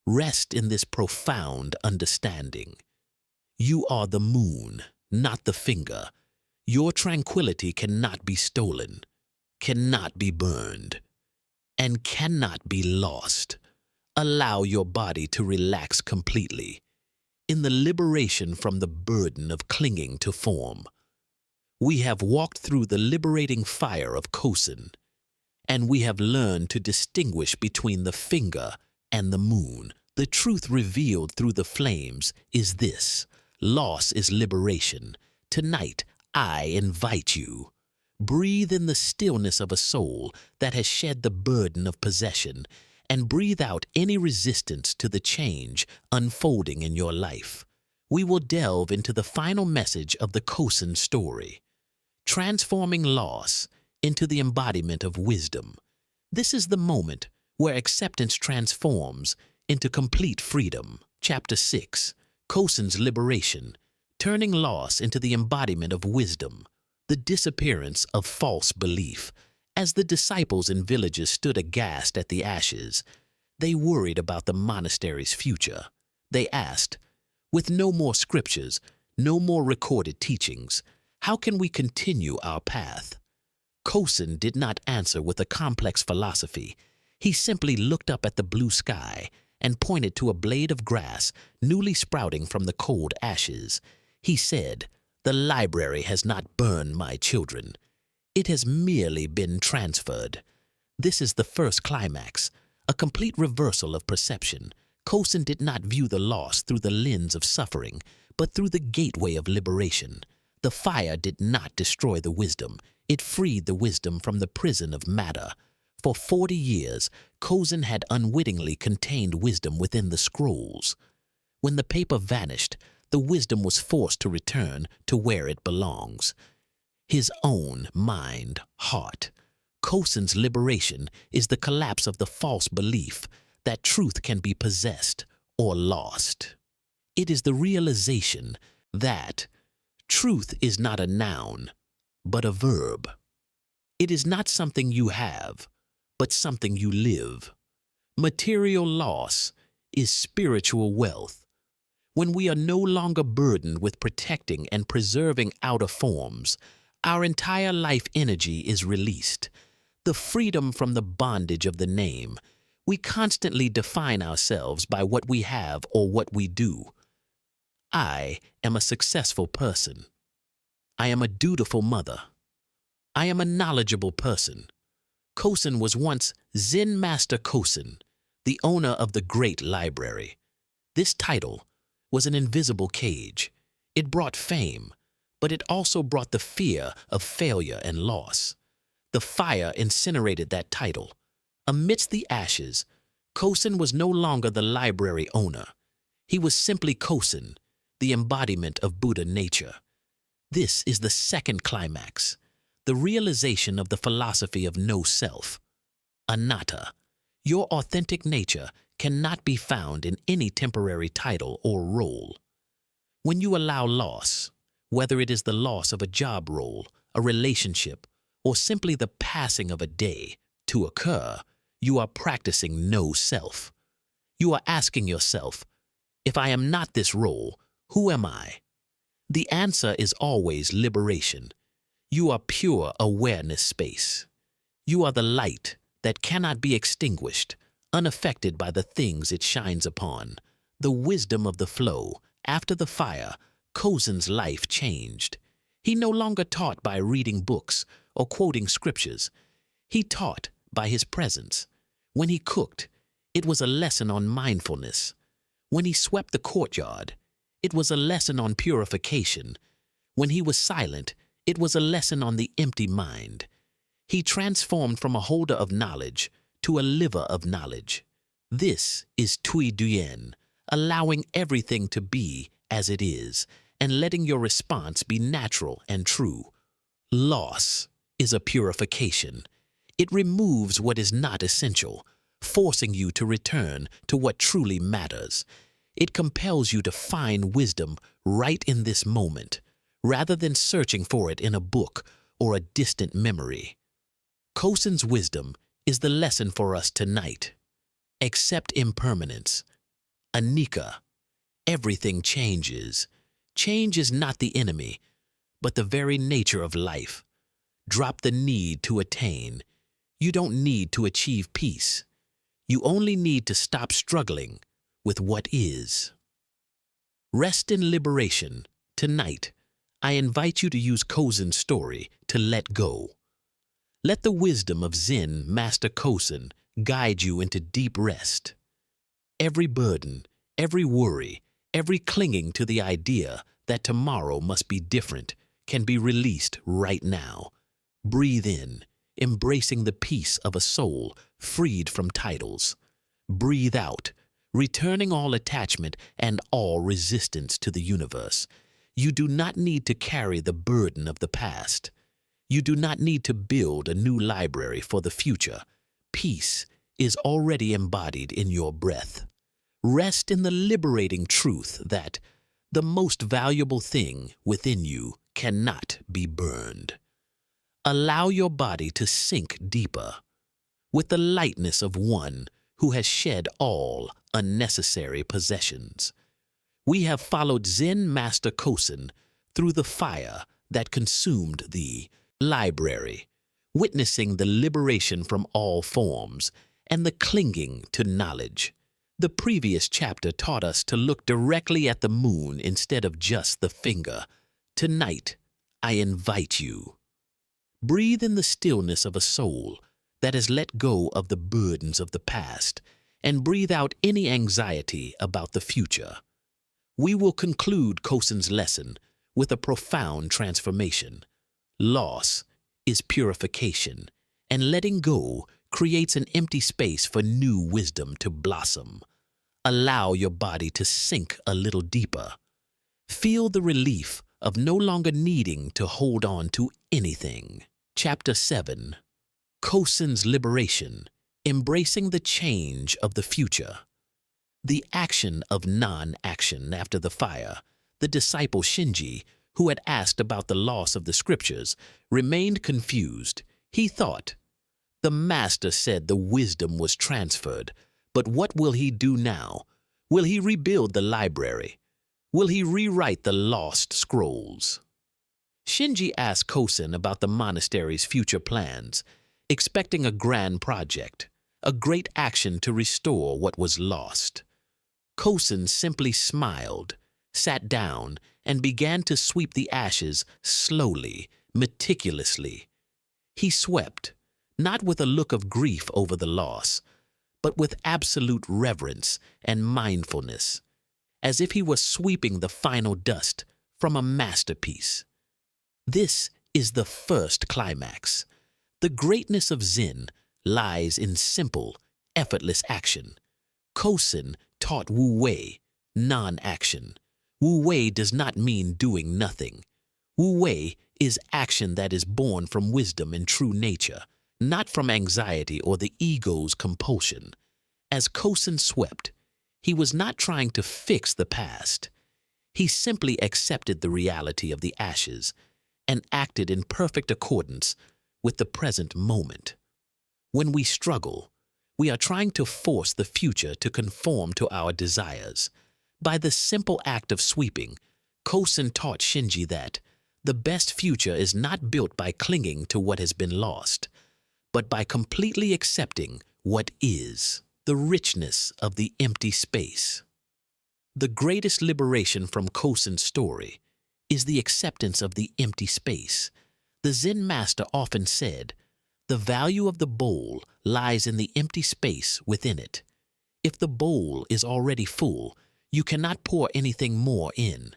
Rest in this profound understanding. You are the moon, not the finger. Your tranquility cannot be stolen, cannot be burned, and cannot be lost. Allow your body to relax completely. In the liberation from the burden of clinging to form, we have walked through the liberating fire of Kosen, and we have learned to distinguish between the finger and the moon. The truth revealed through the flames is this: loss is liberation. Tonight, I invite you. Breathe in the stillness of a soul that has shed the burden of possession, and breathe out any resistance to the change unfolding in your life. We will delve into the final message of the Kosen story, transforming loss into the embodiment of wisdom. This is the moment where acceptance transforms into complete freedom. Chapter 6, Kosen's liberation, turning loss into the embodiment of wisdom, the disappearance of false belief. As the disciples in villages stood aghast at the ashes, they worried about the monastery's future. They asked, with no more scriptures, no more recorded teachings, How can we continue our path? Kosen did not answer with a complex philosophy. He simply looked up at the blue sky and pointed to a blade of grass newly sprouting from the cold ashes. He said, "The library has not burned, my children. It has merely been transferred." This is the first climax, a complete reversal of perception. Kosen did not view the loss through the lens of suffering, but through the gateway of liberation. The fire did not destroy the wisdom. It freed the wisdom from the prison of matter. For 40 years, Kosen had unwittingly contained wisdom within the scrolls. When the paper vanished, the wisdom was forced to return to where it belongs. His own mind, heart. Kosen's liberation is the collapse of the false belief that truth can be possessed or lost. It is the realization that truth is not a noun, but a verb. It is not something you have, but something you live. Material loss is spiritual wealth. When we are no longer burdened with protecting and preserving outer forms, our entire life energy is released. The freedom from the bondage of the name. We constantly define ourselves by what we have or what we do. I am a successful person. I am a dutiful mother. I am a knowledgeable person. Kosen was once Zen Master Kosen, the owner of the great library. This title was an invisible cage. It brought fame, but it also brought the fear of failure and loss. The fire incinerated that title. Amidst the ashes, Kosen was no longer the library owner. He was simply Kosen, the embodiment of Buddha nature. This is the second climax, the realization of the philosophy of no self, anatta. Your authentic nature cannot be found in any temporary title or role. When you allow loss, whether it is the loss of a job role, a relationship, or simply the passing of a day, to occur, you are practicing no self. You are asking yourself, if I am not this role, who am I? The answer is always liberation. You are pure awareness space. You are the light that cannot be extinguished, unaffected by the things it shines upon. The wisdom of the flow. After the fire, Kosen's life changed. He no longer taught by reading books or quoting scriptures. He taught by his presence. When he cooked, it was a lesson on mindfulness. When he swept the courtyard, it was a lesson on purification. When he was silent, it was a lesson on the empty mind. He transformed from a holder of knowledge to a liver of knowledge. This is Tui Duyen, allowing everything to be as it is, and letting your response be natural and true. Loss is a purification. It removes what is not essential, forcing you to return to what truly matters. It compels you to find wisdom right in this moment, rather than searching for it in a book or a distant memory. Kosen's wisdom is the lesson for us tonight. Accept impermanence. Anicca. Everything changes. Change is not the enemy, but the very nature of life. Drop the need to attain. You don't need to achieve peace. You only need to stop struggling with what is. Rest in liberation. Tonight, I invite you to use Kosen's story to let go. Let the wisdom of Zen Master Kosen guide you into deep rest. Every burden, every worry, every clinging to the idea that tomorrow must be different can be released right now. Breathe in, embracing the peace of a soul freed from titles. Breathe out, returning all attachment and all resistance to the universe. You do not need to carry the burden of the past. You do not need to build a new library for the future. Peace is already embodied in your breath. Rest in the liberating truth that the most valuable thing within you cannot be burned. Allow your body to sink deeper with the lightness of one who has shed all unnecessary possessions. We have followed Zen Master Kosen through the fire, that consumed the library, witnessing the liberation from all forms and the clinging to knowledge. The previous chapter taught us to look directly at the moon instead of just the finger. Tonight, I invite you. Breathe in the stillness of a soul that has let go of the burdens of the past and breathe out any anxiety about the future. We will conclude Kosen's lesson with a profound transformation. Loss is purification, and letting go creates an empty space for new wisdom to blossom. Allow your body to sink a little deeper. Feel the relief of no longer needing to hold on to anything. Chapter 7. Kosen's Liberation, Embracing the Change of the Future. The action of non-action. After the fire, the disciple Shinji, who had asked about the loss of the scriptures, remained confused. He thought, "The master said the wisdom was transferred, but what will he do now? Will he rebuild the library? Will he rewrite the lost scrolls?" Shinji asked Kosen about the monastery's future plans, expecting a grand project, a great action to restore what was lost. Kosen simply smiled, sat down, and began to sweep the ashes slowly, meticulously. He swept, not with a look of grief over the loss, but with absolute reverence and mindfulness, as if he were sweeping the final dust from a masterpiece. This is the first climax. The greatness of Zen lies in simple, effortless action. Kosen taught Wu Wei non-action. Wu Wei does not mean doing nothing. Wu Wei is action that is born from wisdom and true nature, not from anxiety or the ego's compulsion. As Kosen swept, he was not trying to fix the past. He simply accepted the reality of the ashes and acted in perfect accordance with the present moment. When we struggle, we are trying to force the future to conform to our desires. By the simple act of sweeping, Kosen taught Shinji that the best future is not built by clinging to what has been lost, but by completely accepting what is, the richness of the empty space. The greatest liberation from Kosen's story is the acceptance of the empty space. The Zen master often said, "The value of the bowl lies in the empty space within it. If the bowl is already full, you cannot pour anything more in."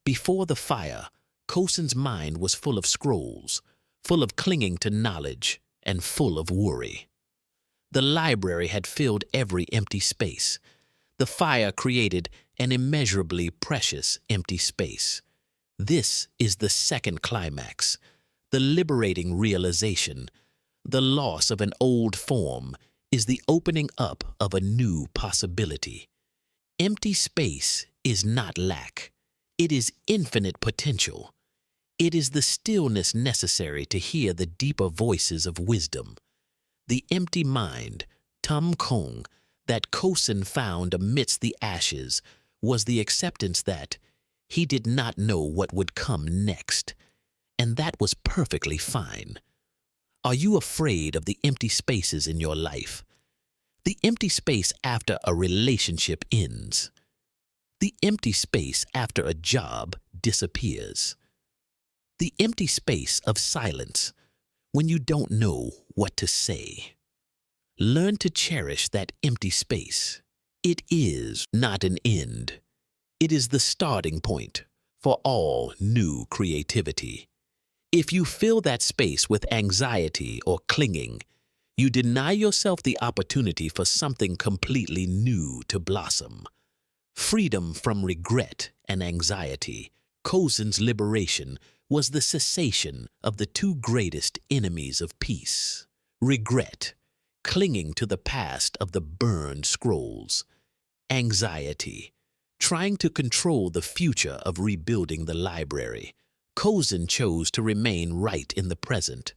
Before the fire, Kosen's mind was full of scrolls, full of clinging to knowledge, and full of worry. The library had filled every empty space. The fire created an immeasurably precious empty space. This is the second climax, the liberating realization. The loss of an old form is the opening up of a new possibility. Empty space is not lack. It is infinite potential. It is the stillness necessary to hear the deeper voices of wisdom. The empty mind, Tum Kong, that Kosen found amidst the ashes was the acceptance that he did not know what would come next, and that was perfectly fine. Are you afraid of the empty spaces in your life? The empty space after a relationship ends. The empty space after a job disappears. The empty space of silence when you don't know what to say. Learn to cherish that empty space. It is not an end. It is the starting point for all new creativity. If you fill that space with anxiety or clinging, you deny yourself the opportunity for something completely new to blossom. Freedom from regret and anxiety, Kosen's liberation was the cessation of the two greatest enemies of peace. Regret, clinging to the past of the burned scrolls. Anxiety, trying to control the future of rebuilding the library. Kosen chose to remain right in the present.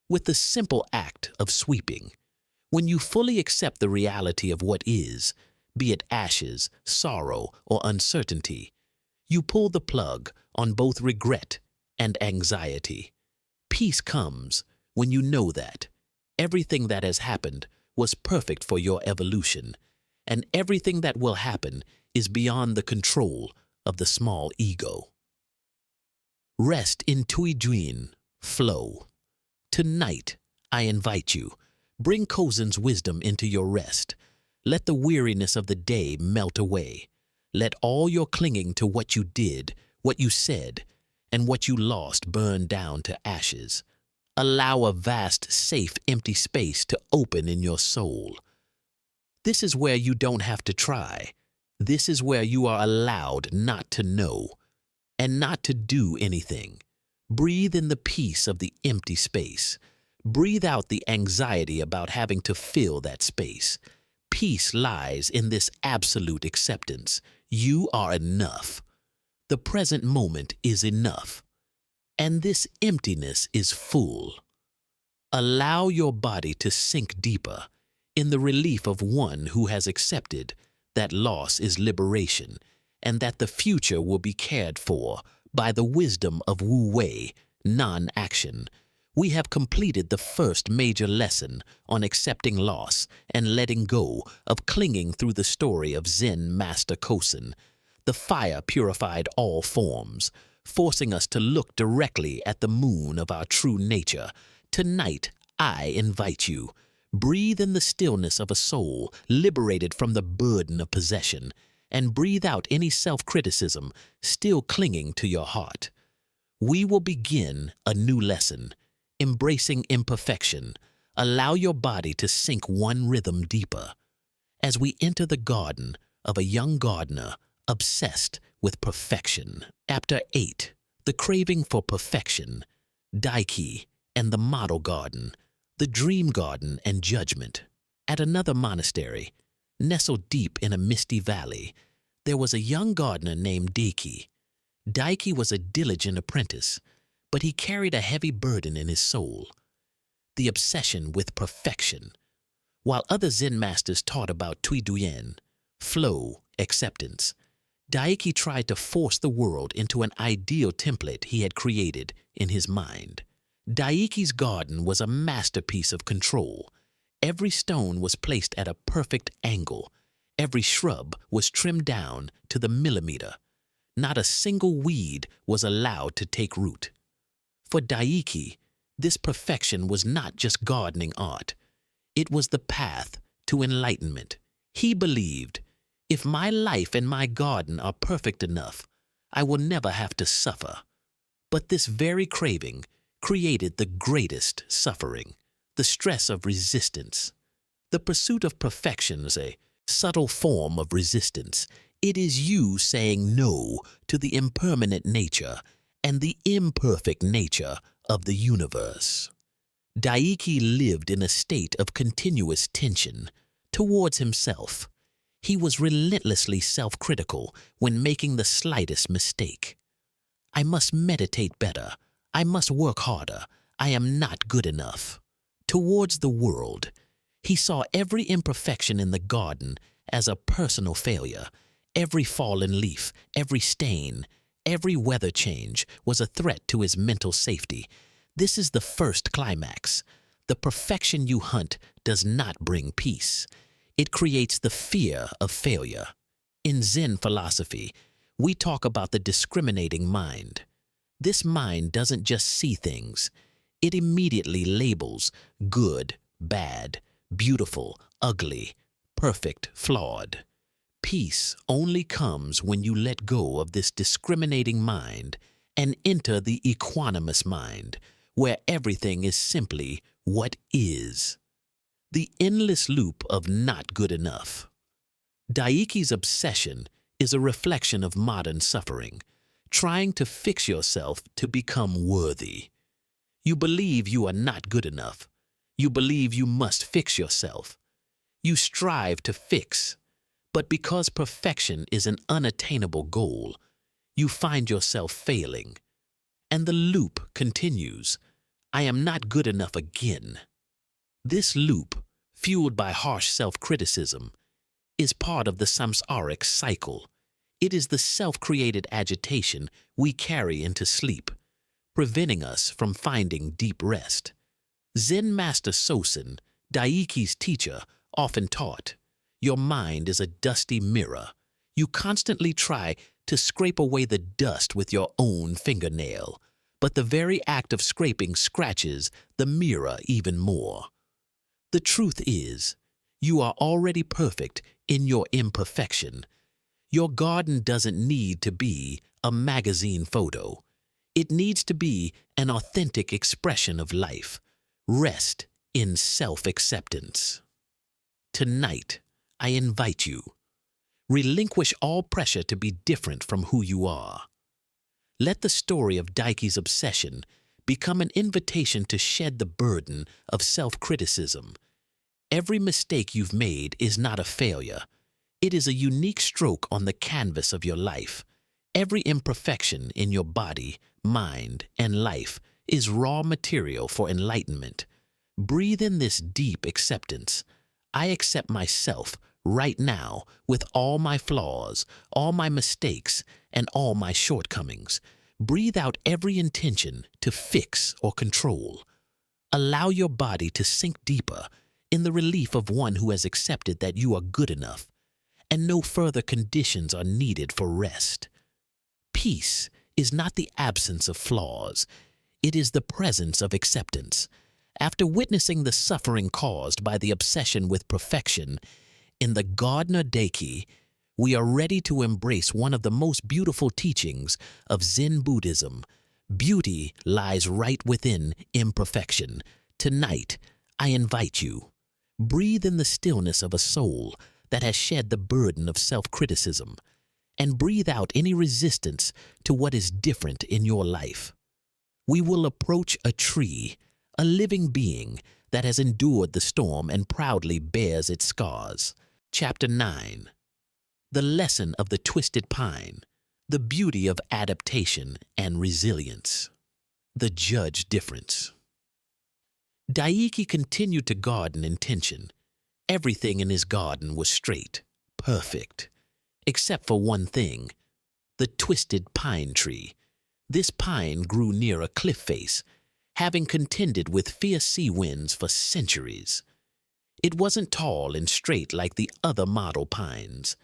With the simple act of sweeping, when you fully accept the reality of what is, be it ashes, sorrow, or uncertainty, you pull the plug on both regret and anxiety. Peace comes when you know that everything that has happened was perfect for your evolution, and everything that will happen is beyond the control of the small ego. Rest in Tui Juin, flow. Tonight, I invite you, bring Kozen's wisdom into your rest. Let the weariness of the day melt away. Let all your clinging to what you did, what you said, and what you lost burn down to ashes. Allow a vast, safe, empty space to open in your soul. This is where you don't have to try. This is where you are allowed not to know and not to do anything. Breathe in the peace of the empty space. Breathe out the anxiety about having to fill that space. Peace lies in this absolute acceptance. You are enough. The present moment is enough. And this emptiness is full. Allow your body to sink deeper in the relief of one who has accepted that loss is liberation and that the future will be cared for by the wisdom of Wu Wei, non-action. We have completed the first major lesson on accepting loss and letting go of clinging through the story of Zen Master Kozen. The fire purified all forms, forcing us to look directly at the moon of our true nature. Tonight, I invite you. Breathe in the stillness of a soul liberated from the burden of possession, and breathe out any self-criticism still clinging to your heart. We will begin a new lesson, embracing imperfection. Allow your body to sink one rhythm deeper as we enter the garden of a young gardener obsessed with perfection. Chapter 8. The Craving for Perfection, Daiki and the Model Garden, the Dream Garden and Judgment. At another monastery, nestled deep in a misty valley, there was a young gardener named Daiki. Daiki was a diligent apprentice, but he carried a heavy burden in his soul, the obsession with perfection. While other Zen masters taught about Tui Duyen, flow, acceptance, Daiki tried to force the world into an ideal template he had created in his mind. Daiki's garden was a masterpiece of control. Every stone was placed at a perfect angle. Every shrub was trimmed down to the millimeter. Not a single weed was allowed to take root. For Daiki, this perfection was not just gardening art. It was the path to enlightenment. He believed, if my life and my garden are perfect enough, I will never have to suffer. But this very craving created the greatest suffering, the stress of resistance. The pursuit of perfection is a subtle form of resistance. It is you saying no to the impermanent nature and the imperfect nature of the universe. Daiki lived in a state of continuous tension towards himself. He was relentlessly self-critical when making the slightest mistake. I must meditate better. I must work harder. I am not good enough. Towards the world, he saw every imperfection in the garden as a personal failure. Every fallen leaf, every stain, every weather change was a threat to his mental safety. This is the first climax. The perfection you hunt does not bring peace. It creates the fear of failure. In Zen philosophy, we talk about the discriminating mind. This mind doesn't just see things. It immediately labels good, bad, beautiful, ugly, perfect, flawed. Peace only comes when you let go of this discriminating mind and enter the equanimous mind, where everything is simply what is. The endless loop of not good enough. Daiki's obsession is a reflection of modern suffering, trying to fix yourself to become worthy. You believe you are not good enough. You believe you must fix yourself. You strive to fix, but because perfection is an unattainable goal, you find yourself failing. And the loop continues. I am not good enough again. This loop, fueled by harsh self-criticism, is part of the samsaric cycle. It is the self-created agitation we carry into sleep. preventing us from finding deep rest. Zen master Sosen, Daiki's teacher, often taught, "Your mind is a dusty mirror. You constantly try to scrape away the dust with your own fingernail, but the very act of scraping scratches the mirror even more." The truth is, you are already perfect in your imperfection. Your garden doesn't need to be a magazine photo. It needs to be an authentic expression of life. Rest in self-acceptance. Tonight, I invite you. Relinquish all pressure to be different from who you are. Let the story of Daiki's obsession become an invitation to shed the burden of self-criticism. Every mistake you've made is not a failure. It is a unique stroke on the canvas of your life. Every imperfection in your body, mind, and life is raw material for enlightenment. Breathe in this deep acceptance. I accept myself right now with all my flaws, all my mistakes, and all my shortcomings. Breathe out every intention to fix or control. Allow your body to sink deeper in the relief of one who has accepted that you are good enough, and no further conditions are needed for rest. Peace is not the absence of flaws. It is the presence of acceptance. After witnessing the suffering caused by the obsession with perfection in the Gardener Daiki, we are ready to embrace one of the most beautiful teachings of Zen Buddhism. Beauty lies right within imperfection. Tonight, I invite you. Breathe in the stillness of a soul that has shed the burden of self-criticism, and breathe out any resistance to what is different in your life. We will approach a tree, a living being that has endured the storm and proudly bears its scars. Chapter 9. The lesson of the twisted pine, the beauty of adaptation and resilience. The judge difference. Daiki continued to garden intention. Everything in his garden was straight, perfect, except for one thing, the twisted pine tree. This pine grew near a cliff face, having contended with fierce sea winds for centuries. It wasn't tall and straight like the other model pines.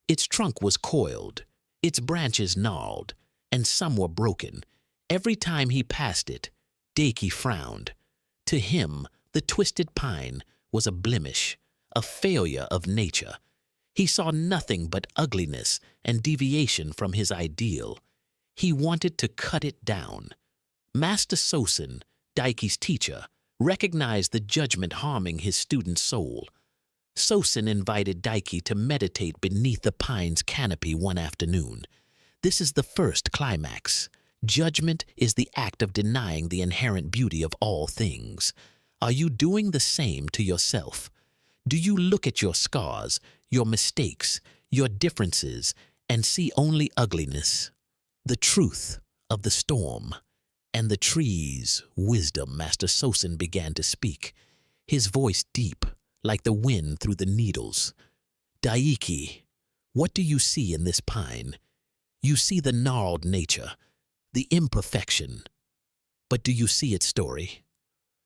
Its trunk was coiled, its branches gnarled, and some were broken. Every time he passed it, Daiki frowned. To him, the twisted pine was a blemish, a failure of nature. He saw nothing but ugliness and deviation from his ideal. He wanted to cut it down. Master Sosen, Daiki's teacher, recognized the judgment harming his student's soul. Sosen invited Daiki to meditate beneath the pine's canopy one afternoon. This is the first climax. Judgment is the act of denying the inherent beauty of all things. Are you doing the same to yourself? Do you look at your scars, your mistakes, your differences, and see only ugliness? The truth of the storm and the tree's wisdom. Master Sosen began to speak, his voice deep, like the wind through the needles. Daiki, what do you see in this pine? You see the gnarled nature, the imperfection. But do you see its story?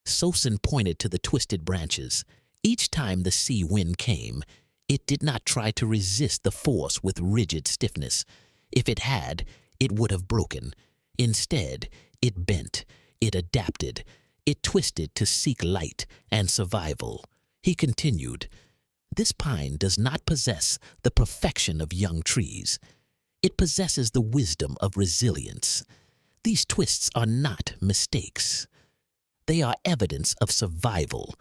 Sosen pointed to the twisted branches. Each time the sea wind came, it did not try to resist the force with rigid stiffness. If it had, it would have broken. Instead, it bent, it adapted, it twisted to seek light and survival. He continued, "This pine does not possess the perfection of young trees. It possesses the wisdom of resilience. These twists are not mistakes. They are evidence of survival.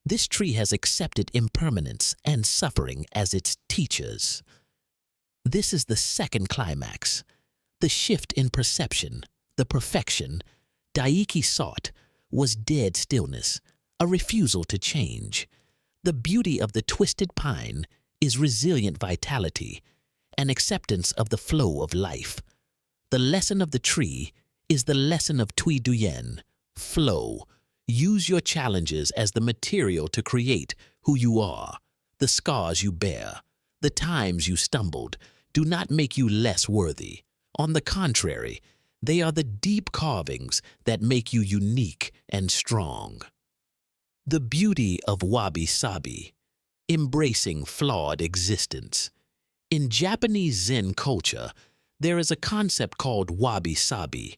This tree has accepted impermanence and suffering as its teachers." This is the second climax. The shift in perception, the perfection Daiki sought, was dead stillness, a refusal to change. The beauty of the twisted pine is resilient vitality, an acceptance of the flow of life. The lesson of the tree is the lesson of Tui Duyen, flow. Use your challenges as the material to create who you are. The scars you bear, the times you stumbled, do not make you less worthy. On the contrary, They are the deep carvings that make you unique and strong. The beauty of wabi-sabi, embracing flawed existence. In Japanese Zen culture, there is a concept called wabi-sabi.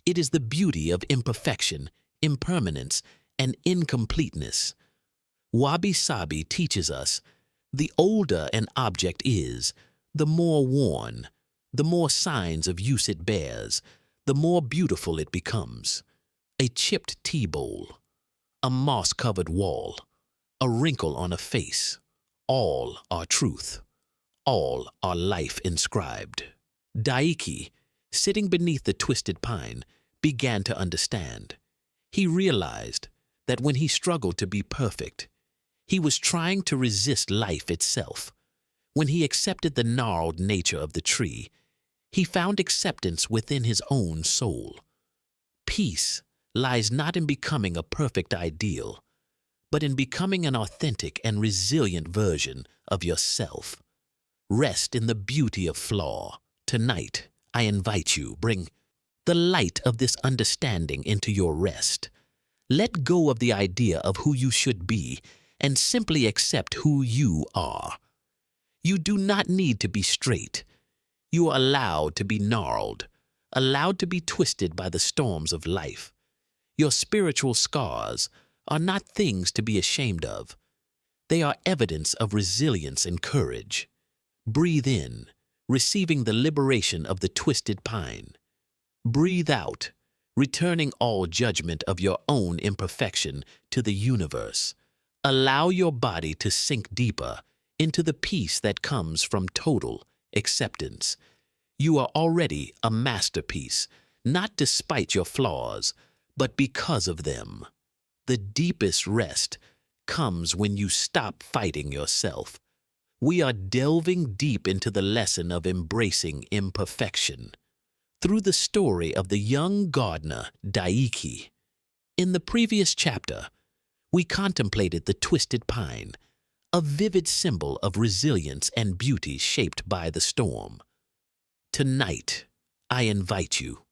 It is the beauty of imperfection, impermanence, and incompleteness. Wabi-sabi teaches us the older an object is, the more worn, the more signs of use it bears, the more beautiful it becomes. A chipped tea bowl, a moss-covered wall, a wrinkle on a face, all are truth. All are life inscribed. Daiki, sitting beneath the twisted pine, began to understand. He realized that when he struggled to be perfect, he was trying to resist life itself. When he accepted the gnarled nature of the tree, he found acceptance within his own soul. Peace lies not in becoming a perfect ideal, but in becoming an authentic and resilient version of yourself. Rest in the beauty of flaw. Tonight, I invite you, bring the light of this understanding into your rest. Let go of the idea of who you should be and simply accept who you are. You do not need to be straight. You are allowed to be gnarled, allowed to be twisted by the storms of life. Your spiritual scars are not things to be ashamed of. They are evidence of resilience and courage. Breathe in, receiving the liberation of the twisted pine. Breathe out, returning all judgment of your own imperfection to the universe. Allow your body to sink deeper into the peace that comes from total acceptance. You are already a masterpiece, not despite your flaws, but because of them. The deepest rest comes when you stop fighting yourself. We are delving deep into the lesson of embracing imperfection through the story of the young gardener Daiki. In the previous chapter, we contemplated the twisted pine, a vivid symbol of resilience and beauty shaped by the storm. Tonight, I invite you.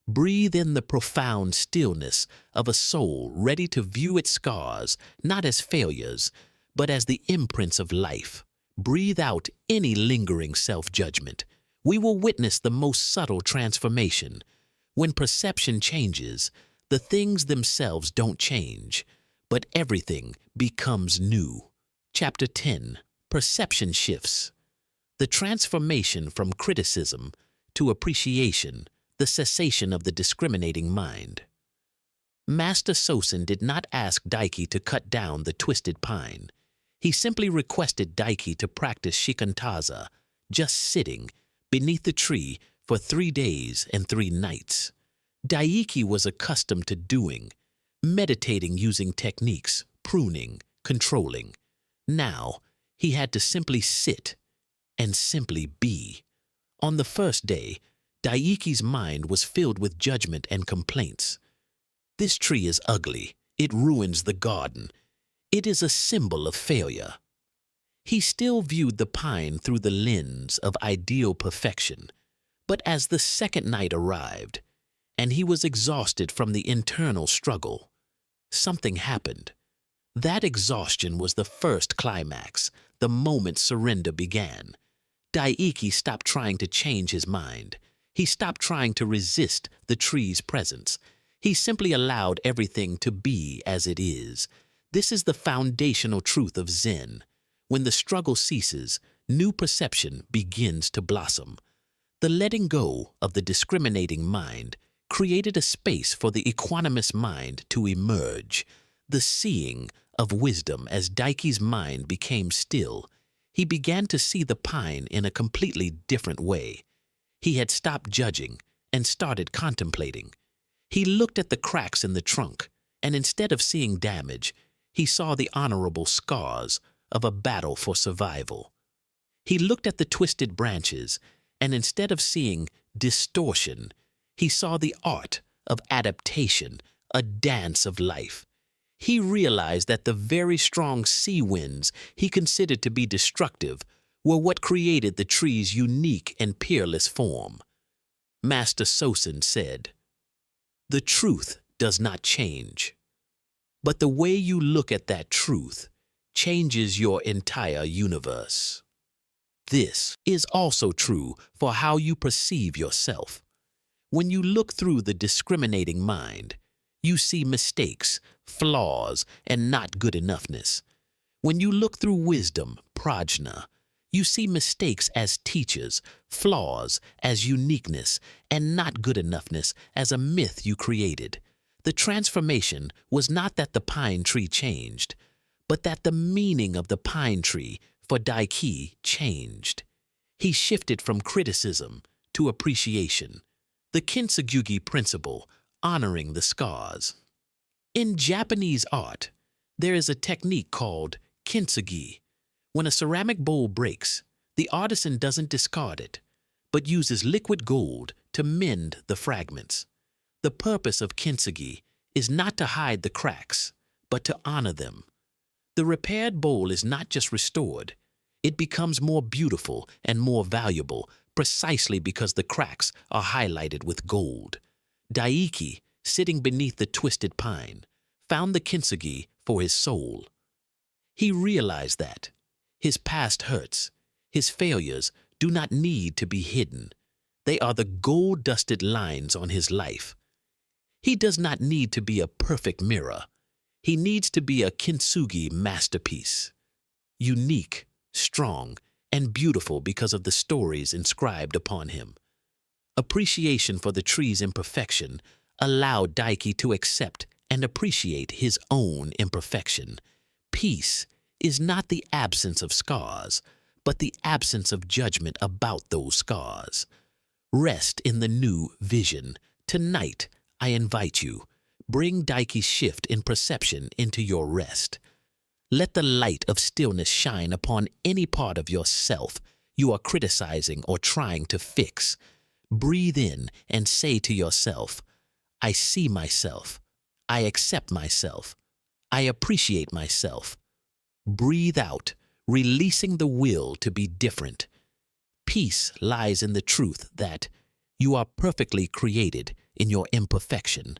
Breathe in the profound stillness of a soul ready to view its scars not as failures, but as the imprints of life. Breathe out any lingering self-judgment. We will witness the most subtle transformation. When perception changes, the things themselves don't change, but everything becomes new. Chapter 10. Perception shifts. The transformation from criticism to appreciation, the cessation of the discriminating mind. Master Sosen did not ask Daiki to cut down the twisted pine. He simply requested Daiki to practice shikantaza, just sitting beneath the tree for 3 days and 3 nights. Daiki was accustomed to doing, meditating using techniques, pruning, controlling. Now, he had to simply sit and simply be. On the first day, Daiki's mind was filled with judgment and complaints. This tree is ugly. It ruins the garden. It is a symbol of failure. He still viewed the pine through the lens of ideal perfection. But as the second night arrived, and he was exhausted from the internal struggle, something happened. That exhaustion was the first climax, the moment surrender began. Daiki stopped trying to change his mind. He stopped trying to resist the tree's presence. He simply allowed everything to be as it is. This is the foundational truth of Zen. When the struggle ceases, new perception begins to blossom. The letting go of the discriminating mind created a space for the equanimous mind to emerge. The seeing of wisdom as Daiki's mind became still, he began to see the pine in a completely different way. He had stopped judging and started contemplating. He looked at the cracks in the trunk, and instead of seeing damage, he saw the honorable scars of a battle for survival. He looked at the twisted branches, and instead of seeing distortion, he saw the art of adaptation, a dance of life. He realized that the very strong sea winds he considered to be destructive were what created the tree's unique and peerless form. Master Sosen said, "The truth does not change, but the way you look at that truth changes your entire universe. This is also true for how you perceive yourself. When you look through the discriminating mind, you see mistakes, flaws, and not good enoughness. When you look through wisdom, prajna, you see mistakes as teachers, flaws as uniqueness, and not good enoughness as a myth you created. The transformation was not that the pine tree changed, but that the meaning of the pine tree for Daiki changed. He shifted from criticism to appreciation. The kintsugi principle, honoring the scars. In Japanese art, there is a technique called kintsugi. When a ceramic bowl breaks, the artisan doesn't discard it, but uses liquid gold to mend the fragments. The purpose of kintsugi is not to hide the cracks, but to honor them. The repaired bowl is not just restored, it becomes more beautiful and more valuable precisely because the cracks are highlighted with gold. Daiki, sitting beneath the twisted pine, found the kintsugi for his soul. He realized that his past hurts, his failures do not need to be hidden. They are the gold-dusted lines on his life. He does not need to be a perfect mirror. He needs to be a kintsugi masterpiece. Unique, strong, and beautiful because of the stories inscribed upon him. Appreciation for the tree's imperfection allowed Daiki to accept and appreciate his own imperfection. Peace is not the absence of scars, but the absence of judgment about those scars. Rest in the new vision. Tonight, I invite you, bring Daiki's shift in perception into your rest. Let the light of stillness shine upon any part of yourself you are criticizing or trying to fix. Breathe in and say to yourself, I see myself. I accept myself. I appreciate myself. Breathe out, releasing the will to be different. Peace lies in the truth that you are perfectly created in your imperfection.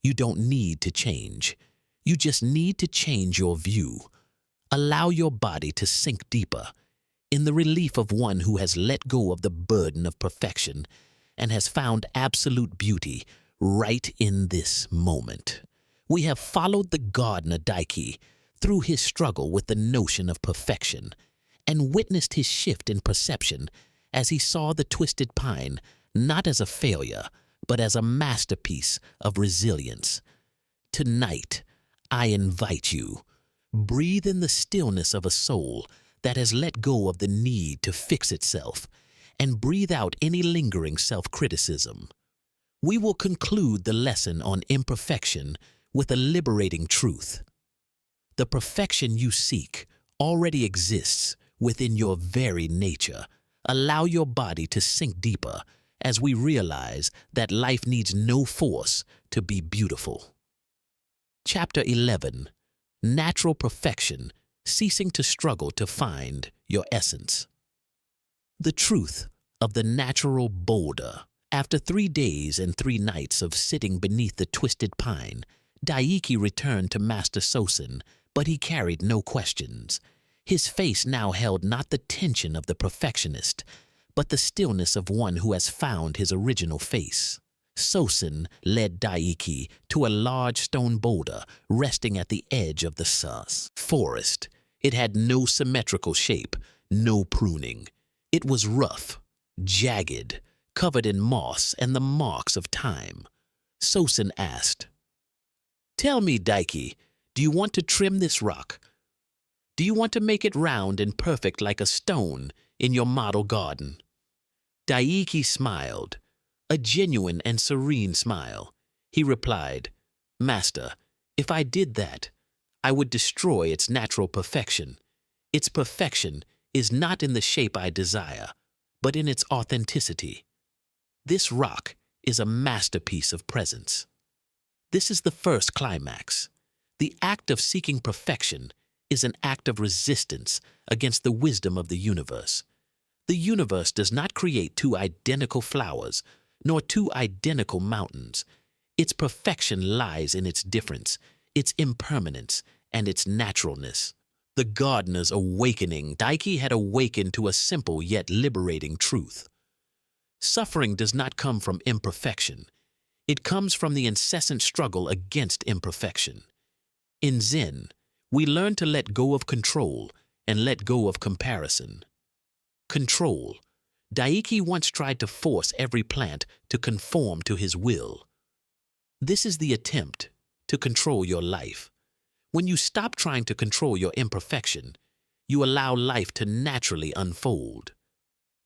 You don't need to change. You just need to change your view. Allow your body to sink deeper in the relief of one who has let go of the burden of perfection and has found absolute beauty right in this moment. We have followed the gardener Daiki through his struggle with the notion of perfection and witnessed his shift in perception as he saw the twisted pine not as a failure, but as a masterpiece of resilience. Tonight, I invite you, breathe in the stillness of a soul that has let go of the need to fix itself, and breathe out any lingering self-criticism. We will conclude the lesson on imperfection with a liberating truth. The perfection you seek already exists within your very nature. Allow your body to sink deeper as we realize that life needs no force to be beautiful. Chapter 11. Natural Perfection, Ceasing to Struggle to Find Your Essence. The truth of the natural boulder. After 3 days and 3 nights of sitting beneath the twisted pine, Daiki returned to Master Sosen, but he carried no questions. His face now held not the tension of the perfectionist, but the stillness of one who has found his original face. Sosen led Daiki to a large stone boulder resting at the edge of the forest. It had no symmetrical shape, no pruning. It was rough, jagged, covered in moss and the marks of time. Sosen asked, "Tell me, Daiki, do you want to trim this rock? Do you want to make it round and perfect like a stone in your model garden?" Daiki smiled, a genuine and serene smile. He replied, "Master, if I did that, I would destroy its natural perfection. Its perfection is not in the shape I desire, but in its authenticity. This rock is a masterpiece of presence. This is the first climax. The act of seeking perfection is an act of resistance against the wisdom of the universe. The universe does not create 2 identical flowers, nor two identical mountains. Its perfection lies in its difference, its impermanence, and its naturalness. The gardener's awakening. Daiki had awakened to a simple yet liberating truth. Suffering does not come from imperfection. It comes from the incessant struggle against imperfection. In Zen, we learn to let go of control and let go of comparison. Control. Daiki once tried to force every plant to conform to his will. This is the attempt to control your life. When you stop trying to control your imperfection, you allow life to naturally unfold.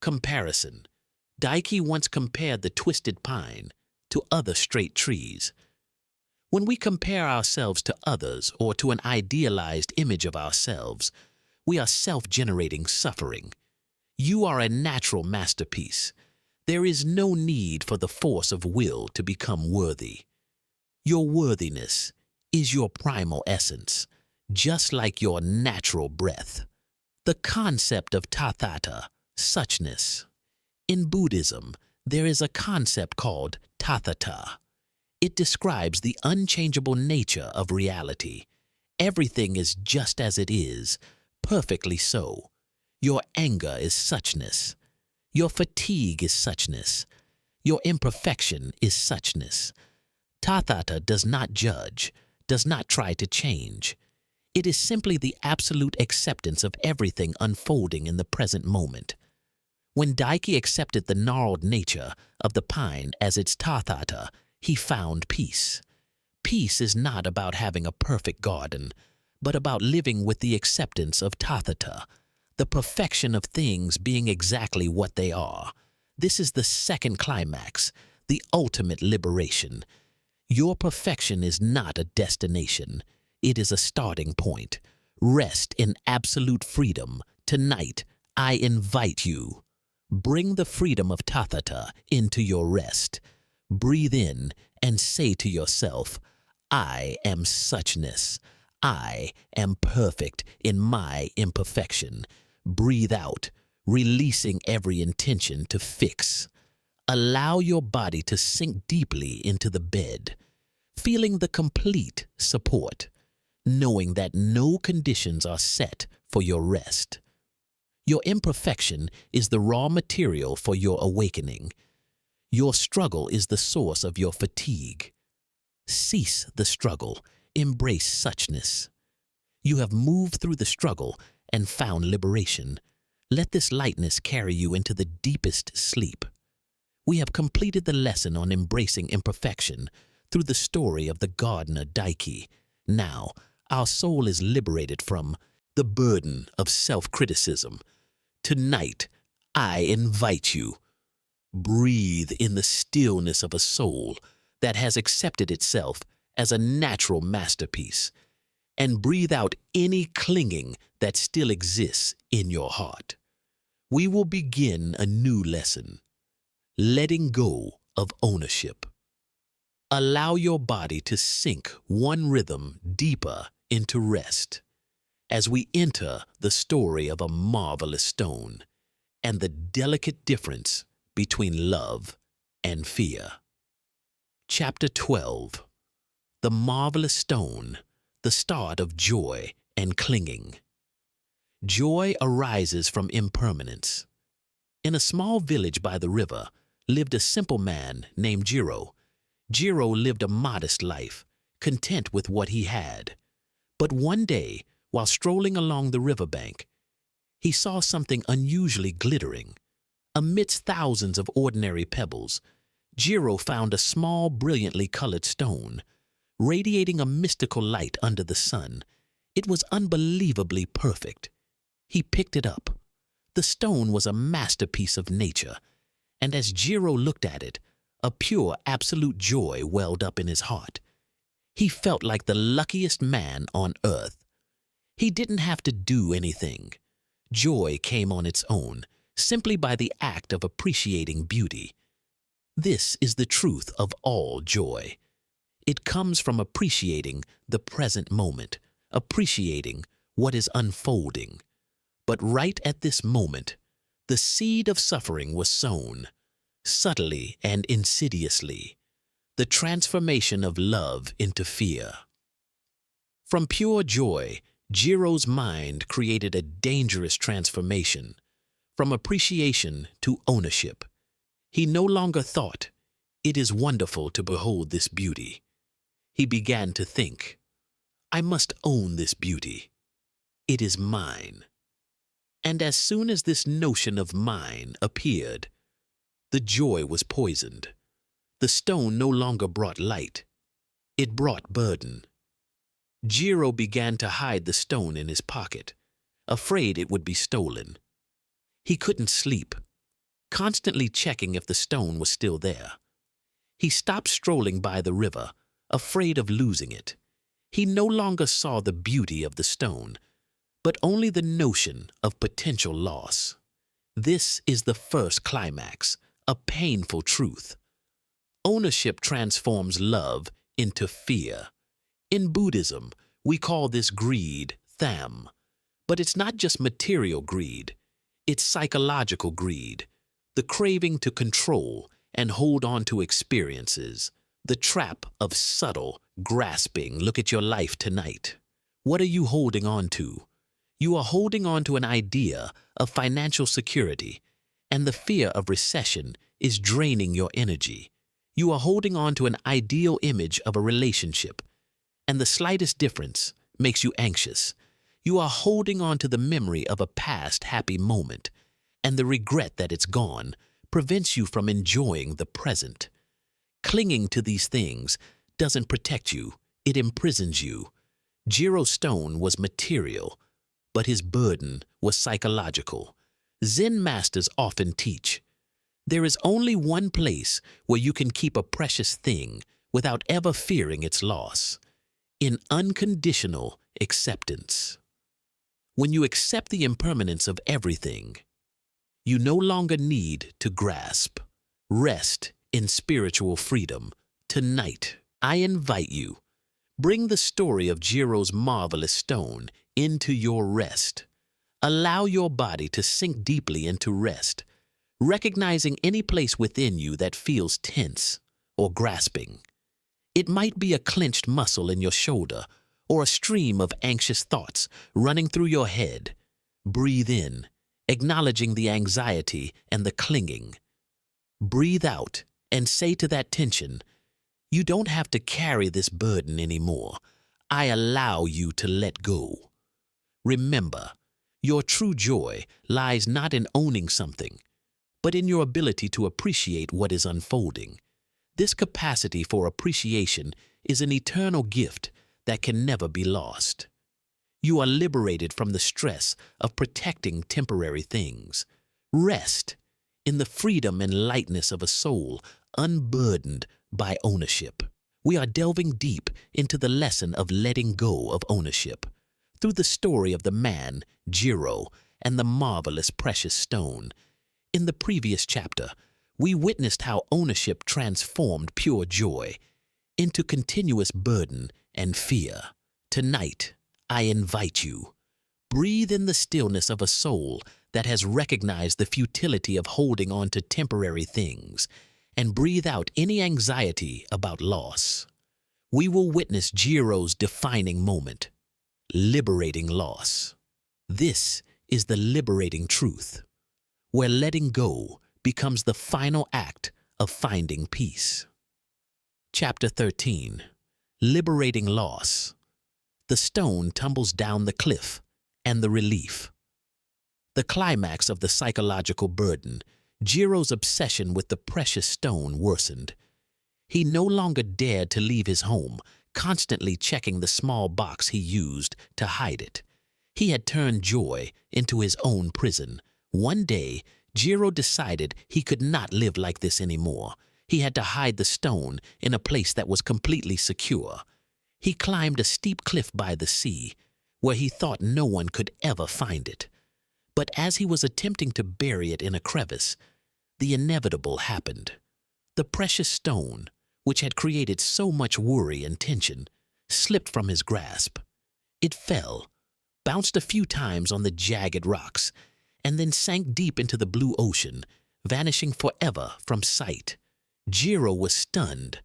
Comparison. Daiki once compared the twisted pine to other straight trees. When we compare ourselves to others or to an idealized image of ourselves, we are self-generating suffering. You are a natural masterpiece. There is no need for the force of will to become worthy. Your worthiness is your primal essence, just like your natural breath. The concept of tathata, suchness. In Buddhism, there is a concept called tathata. It describes the unchangeable nature of reality. Everything is just as it is, perfectly so. Your anger is suchness. Your fatigue is suchness. Your imperfection is suchness. Tathata does not judge, does not try to change. It is simply the absolute acceptance of everything unfolding in the present moment. When Daiki accepted the gnarled nature of the pine as its tathata, he found peace. Peace is not about having a perfect garden, but about living with the acceptance of tathata, the perfection of things being exactly what they are. This is the second climax, the ultimate liberation. Your perfection is not a destination. It is a starting point. Rest in absolute freedom. Tonight, I invite you. Bring the freedom of tathata into your rest. Breathe in and say to yourself, I am suchness. I am perfect in my imperfection. Breathe out, releasing every intention to fix. Allow your body to sink deeply into the bed, feeling the complete support, knowing that no conditions are set for your rest. Your imperfection is the raw material for your awakening. Your struggle is the source of your fatigue. Cease the struggle. Embrace suchness. You have moved through the struggle and found liberation. Let this lightness carry you into the deepest sleep. We have completed the lesson on embracing imperfection through the story of the gardener Daiki. Now, our soul is liberated from the burden of self-criticism. Tonight, I invite you. Breathe in the stillness of a soul that has accepted itself as a natural masterpiece, and breathe out any clinging that still exists in your heart. We will begin a new lesson, letting go of ownership. Allow your body to sink one rhythm deeper into rest as we enter the story of a marvelous stone and the delicate difference between love and fear. Chapter 12. The Marvelous Stone, the Start of Joy and Clinging. Joy arises from impermanence. In a small village by the river lived a simple man named Jiro. Jiro lived a modest life, content with what he had. But one day, while strolling along the riverbank, he saw something unusually glittering. Amidst thousands of ordinary pebbles, Jiro found a small, brilliantly colored stone, radiating a mystical light under the sun. It was unbelievably perfect. He picked it up. The stone was a masterpiece of nature, and as Jiro looked at it, a pure, absolute joy welled up in his heart. He felt like the luckiest man on earth. He didn't have to do anything. Joy came on its own, simply by the act of appreciating beauty. This is the truth of all joy. It comes from appreciating the present moment, appreciating what is unfolding. But right at this moment, the seed of suffering was sown. subtly and insidiously, the transformation of love into fear. From pure joy, Jiro's mind created a dangerous transformation, from appreciation to ownership. He no longer thought, "It is wonderful to behold this beauty." He began to think, "I must own this beauty. It is mine." And as soon as this notion of mine appeared, the joy was poisoned. The stone no longer brought light. It brought burden. Jiro began to hide the stone in his pocket, afraid it would be stolen. He couldn't sleep, constantly checking if the stone was still there. He stopped strolling by the river, afraid of losing it. He no longer saw the beauty of the stone, but only the notion of potential loss. This is the first climax, a painful truth. Ownership transforms love into fear. In Buddhism, we call this greed, tham. But it's not just material greed. It's psychological greed, the craving to control and hold on to experiences, the trap of subtle, grasping. Look at your life tonight. What are you holding on to? You are holding on to an idea of financial security, and the fear of recession is draining your energy. You are holding on to an ideal image of a relationship, and the slightest difference makes you anxious. You are holding on to the memory of a past happy moment, and the regret that it's gone prevents you from enjoying the present. Clinging to these things doesn't protect you, it imprisons you. Jiro Stone was material, but his burden was psychological. Zen masters often teach, there is only one place where you can keep a precious thing without ever fearing its loss: in unconditional acceptance. When you accept the impermanence of everything, you no longer need to grasp. Rest in spiritual freedom. Tonight, I invite you, bring the story of Jiro's marvelous stone into your rest. Allow your body to sink deeply into rest, recognizing any place within you that feels tense or grasping. It might be a clenched muscle in your shoulder or a stream of anxious thoughts running through your head. Breathe in, acknowledging the anxiety and the clinging. Breathe out and say to that tension, "You don't have to carry this burden anymore. I allow you to let go." Remember, your true joy lies not in owning something, but in your ability to appreciate what is unfolding. This capacity for appreciation is an eternal gift that can never be lost. You are liberated from the stress of protecting temporary things. Rest in the freedom and lightness of a soul unburdened by ownership. We are delving deep into the lesson of letting go of ownership through the story of the man, Jiro, and the marvelous precious stone. In the previous chapter, we witnessed how ownership transformed pure joy into continuous burden and fear. Tonight, I invite you, breathe in the stillness of a soul that has recognized the futility of holding on to temporary things, and breathe out any anxiety about loss. We will witness Jiro's defining moment, liberating loss. This is the liberating truth, where letting go becomes the final act of finding peace. Chapter 13. Liberating Loss. The stone tumbles down the cliff, and the relief. The climax of the psychological burden, Jiro's obsession with the precious stone worsened. He no longer dared to leave his home, constantly checking the small box he used to hide it. He had turned joy into his own prison. One day, Jiro decided he could not live like this anymore. He had to hide the stone in a place that was completely secure. He climbed a steep cliff by the sea, where he thought no one could ever find it. But as he was attempting to bury it in a crevice, the inevitable happened. The precious stone, which had created so much worry and tension, slipped from his grasp. It fell, bounced a few times on the jagged rocks, and then sank deep into the blue ocean, vanishing forever from sight. Jiro was stunned.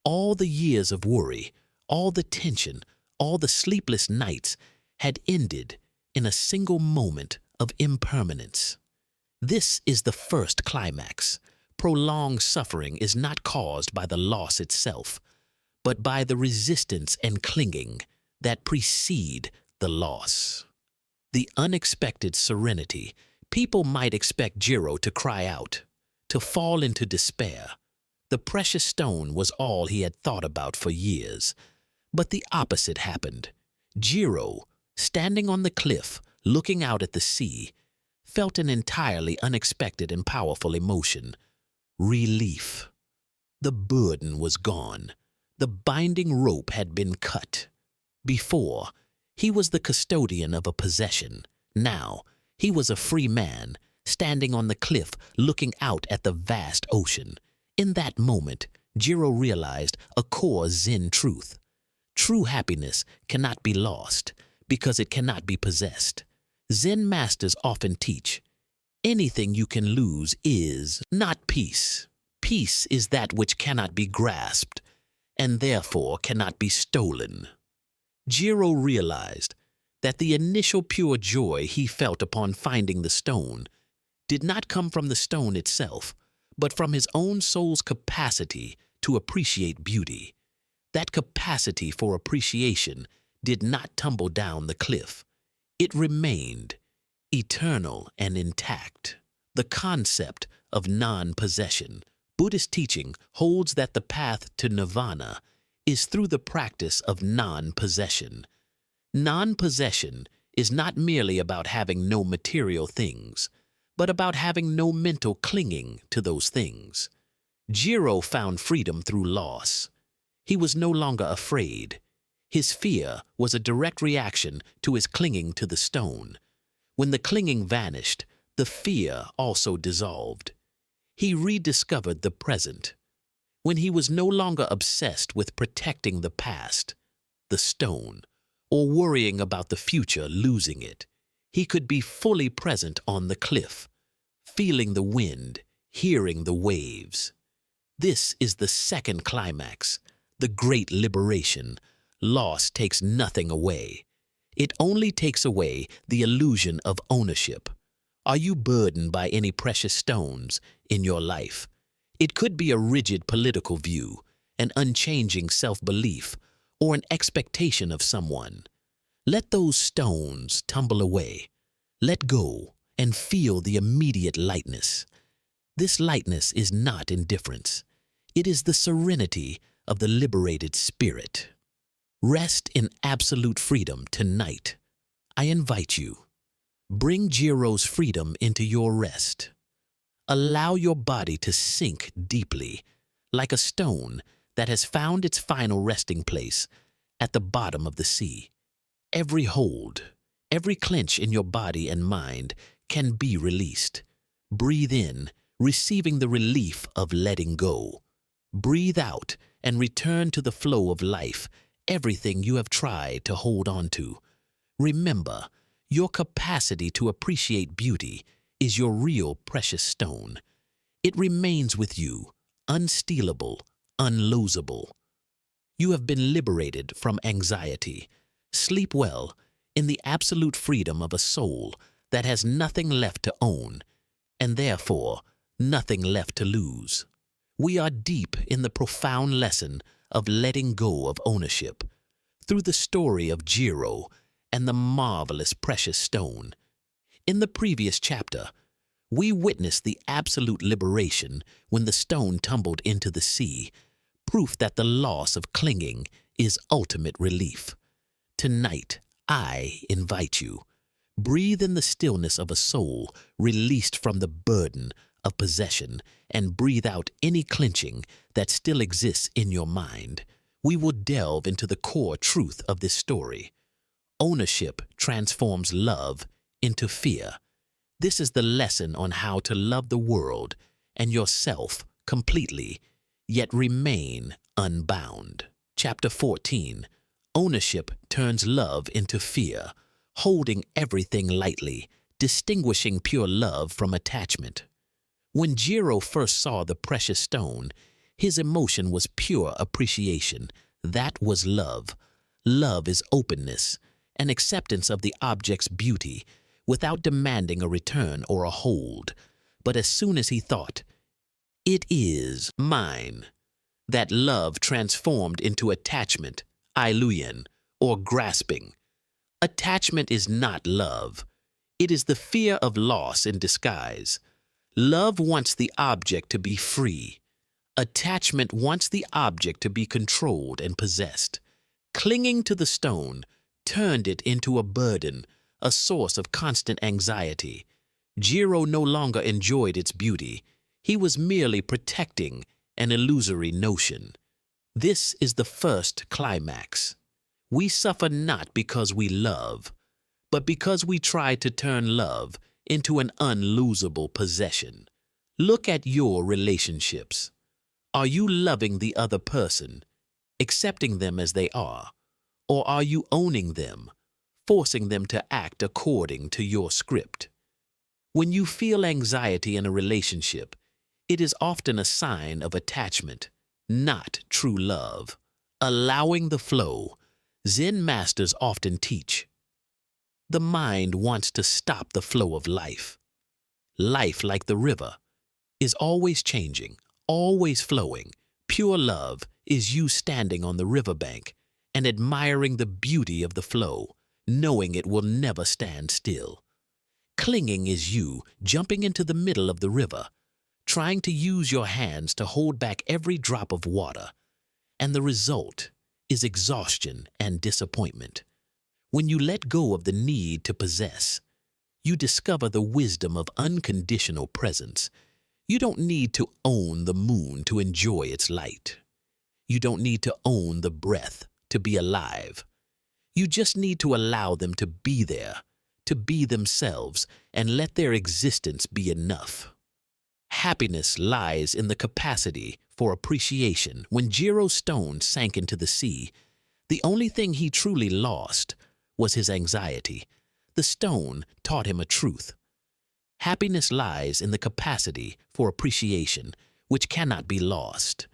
All the years of worry, all the tension, all the sleepless nights had ended in a single moment of impermanence. This is the first climax. Prolonged suffering is not caused by the loss itself, but by the resistance and clinging that precede the loss. The unexpected serenity. People might expect Jiro to cry out, to fall into despair. The precious stone was all he had thought about for years. But the opposite happened. Jiro, standing on the cliff, looking out at the sea, felt an entirely unexpected and powerful emotion. Relief. The burden was gone. The binding rope had been cut. Before, he was the custodian of a possession. Now, he was a free man, standing on the cliff, looking out at the vast ocean. In that moment, Jiro realized a core Zen truth. True happiness cannot be lost because it cannot be possessed. Zen masters often teach, anything you can lose is not peace. Peace is that which cannot be grasped and therefore cannot be stolen. Jiro realized that the initial pure joy he felt upon finding the stone did not come from the stone itself, but from his own soul's capacity to appreciate beauty. That capacity for appreciation did not tumble down the cliff. It remained eternal and intact. The concept of non-possession. Buddhist teaching holds that the path to nirvana is through the practice of non-possession. Non-possession is not merely about having no material things, but about having no mental clinging to those things. Jiro found freedom through loss. He was no longer afraid. His fear was a direct reaction to his clinging to the stone. When the clinging vanished, the fear also dissolved. He rediscovered the present. When he was no longer obsessed with protecting the past, the stone, or worrying about the future losing it, he could be fully present on the cliff, feeling the wind, hearing the waves. This is the second climax, the great liberation. Loss takes nothing away. It only takes away the illusion of ownership. Are you burdened by any precious stones in your life? It could be a rigid political view, an unchanging self-belief, or an expectation of someone. Let those stones tumble away. Let go and feel the immediate lightness. This lightness is not indifference. It is the serenity of the liberated spirit. Rest in absolute freedom tonight. I invite you. Bring Jiro's freedom into your rest. Allow your body to sink deeply, like a stone that has found its final resting place at the bottom of the sea. Every hold, every clench in your body and mind can be released. Breathe in, receiving the relief of letting go. Breathe out and return to the flow of life, everything you have tried to hold on to. Remember, your capacity to appreciate beauty is your real precious stone. It remains with you, unstealable, unlosable. You have been liberated from anxiety. Sleep well in the absolute freedom of a soul that has nothing left to own, and therefore nothing left to lose. We are deep in the profound lesson of letting go of ownership through the story of Jiro and the marvelous precious stone. In the previous chapter, we witnessed the absolute liberation when the stone tumbled into the sea, proof that the loss of clinging is ultimate relief. Tonight, I invite you. Breathe in the stillness of a soul released from the burden of possession and breathe out any clenching that still exists in your mind. We will delve into the core truth of this story. Ownership transforms love into fear. This is the lesson on how to love the world and yourself completely, yet remain unbound. Chapter 14. Ownership turns love into fear, holding everything lightly, distinguishing pure love from attachment. When Jiro first saw the precious stone, his emotion was pure appreciation. That was love. Love is openness, an acceptance of the object's beauty without demanding a return or a hold. But as soon as he thought, "It is mine," that love transformed into attachment, iluyen, or grasping. Attachment is not love. It is the fear of loss in disguise. Love wants the object to be free. Attachment wants the object to be controlled and possessed. Clinging to the stone turned it into a burden, a source of constant anxiety. Jiro no longer enjoyed its beauty. He was merely protecting an illusory notion. This is the first climax. We suffer not because we love, but because we try to turn love into an unlosable possession. Look at your relationships. Are you loving the other person, accepting them as they are, or are you owning them, forcing them to act according to your script? When you feel anxiety in a relationship, it is often a sign of attachment, not true love. Allowing the flow. Zen masters often teach, the mind wants to stop the flow of life. Life, like the river, is always changing, always flowing. Pure love is you standing on the riverbank and admiring the beauty of the flow, knowing it will never stand still. Clinging is you jumping into the middle of the river, trying to use your hands to hold back every drop of water, and the result is exhaustion and disappointment. When you let go of the need to possess, you discover the wisdom of unconditional presence. You don't need to own the moon to enjoy its light. You don't need to own the breath to be alive. You just need to allow them to be there, to be themselves, and let their existence be enough. Happiness lies in the capacity for appreciation. When Jiro's stone sank into the sea, the only thing he truly lost was his anxiety. The stone taught him a truth. Happiness lies in the capacity for appreciation, which cannot be lost.